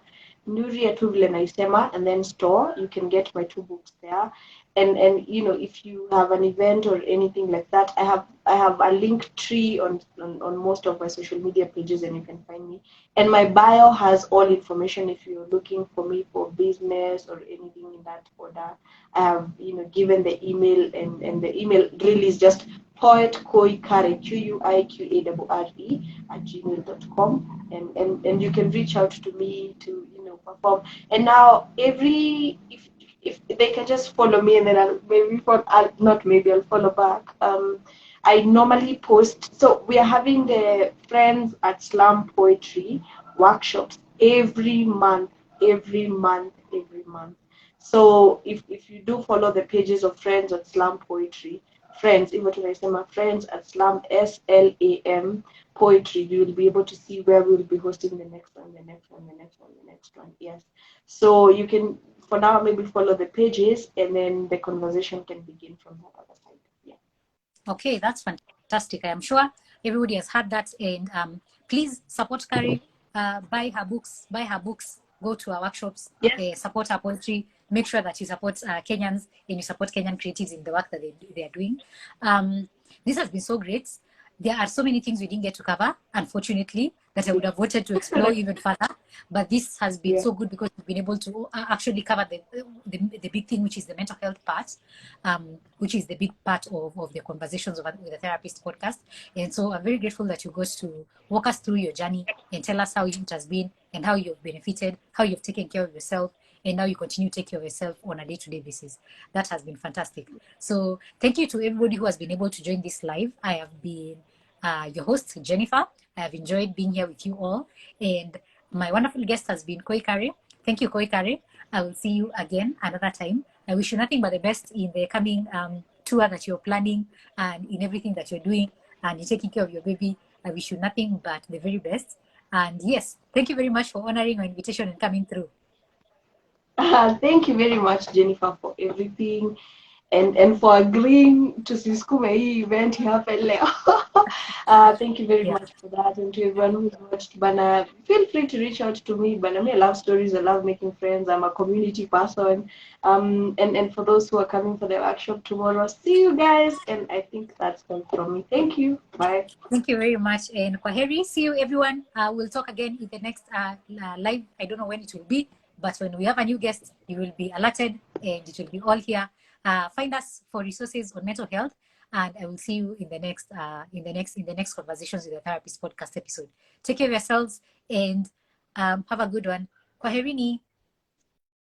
Nuria tu vile naisema, and then store. You can get my 2 books there. And if you have an event or anything like that, I have a link tree on most of my social media pages, and you can find me. And my bio has all information if you're looking for me for business or anything in that order. I have given the email, and the email really is just poetkoiqarre, QUIQARRE @gmail.com, and you can reach out to me to perform. And now if they can just follow me, and then I'll follow back. I normally post. So we are having the Friends at Slam Poetry workshops every month. So if you do follow the pages of Friends at Slam Poetry, Friends at Slam SLAM Poetry, you will be able to see where we will be hosting the next one. Yes. So you can, for now, maybe follow the pages, and then the conversation can begin from that other side. Yeah. Okay, that's fantastic. I am sure everybody has heard that. And please support Qarre. Buy her books. Go to our workshops. Yes. Support her poetry. Make sure that you support Kenyans and you support Kenyan creatives in the work that they are doing. This has been so great. There are so many things we didn't get to cover, unfortunately, that I would have wanted to explore even further. But this has been so good because we've been able to actually cover the big thing, which is the mental health part, which is the big part of the conversations with the Therapist podcast. And so I'm very grateful that you got to walk us through your journey and tell us how it has been and how you've benefited, how you've taken care of yourself, and now you continue to take care of yourself on a day-to-day basis. That has been fantastic. So thank you to everybody who has been able to join this live. I have been your host, Jennifer. I have enjoyed being here with you all, and my wonderful guest has been Qui Qarre. Thank you, Qui Qarre. I will see you again another time. I wish you nothing but the best in the coming tour that you're planning and in everything that you're doing, and you're taking care of your baby. I wish you nothing but the very best. And yes, thank you very much for honoring my invitation and coming through. Thank you very much, Jennifer, for everything and for agreeing to siskume hii event happen leo. Thank you very much for that, and to everyone who's watched. Bana, feel free to reach out to me. Bana, I love stories. I love making friends. I'm a community person. And for those who are coming for the workshop tomorrow, see you guys. And I think that's all from me. Thank you. Bye. Thank you very much, and kwaheri. See you, everyone. We'll talk again in the next live. I don't know when it will be, but when we have a new guest, you will be alerted, and it will be all here. Find us for resources on mental health, and I will see you in the next Conversations with a Therapist podcast episode. Take care of yourselves, and have a good one. Kwaherini.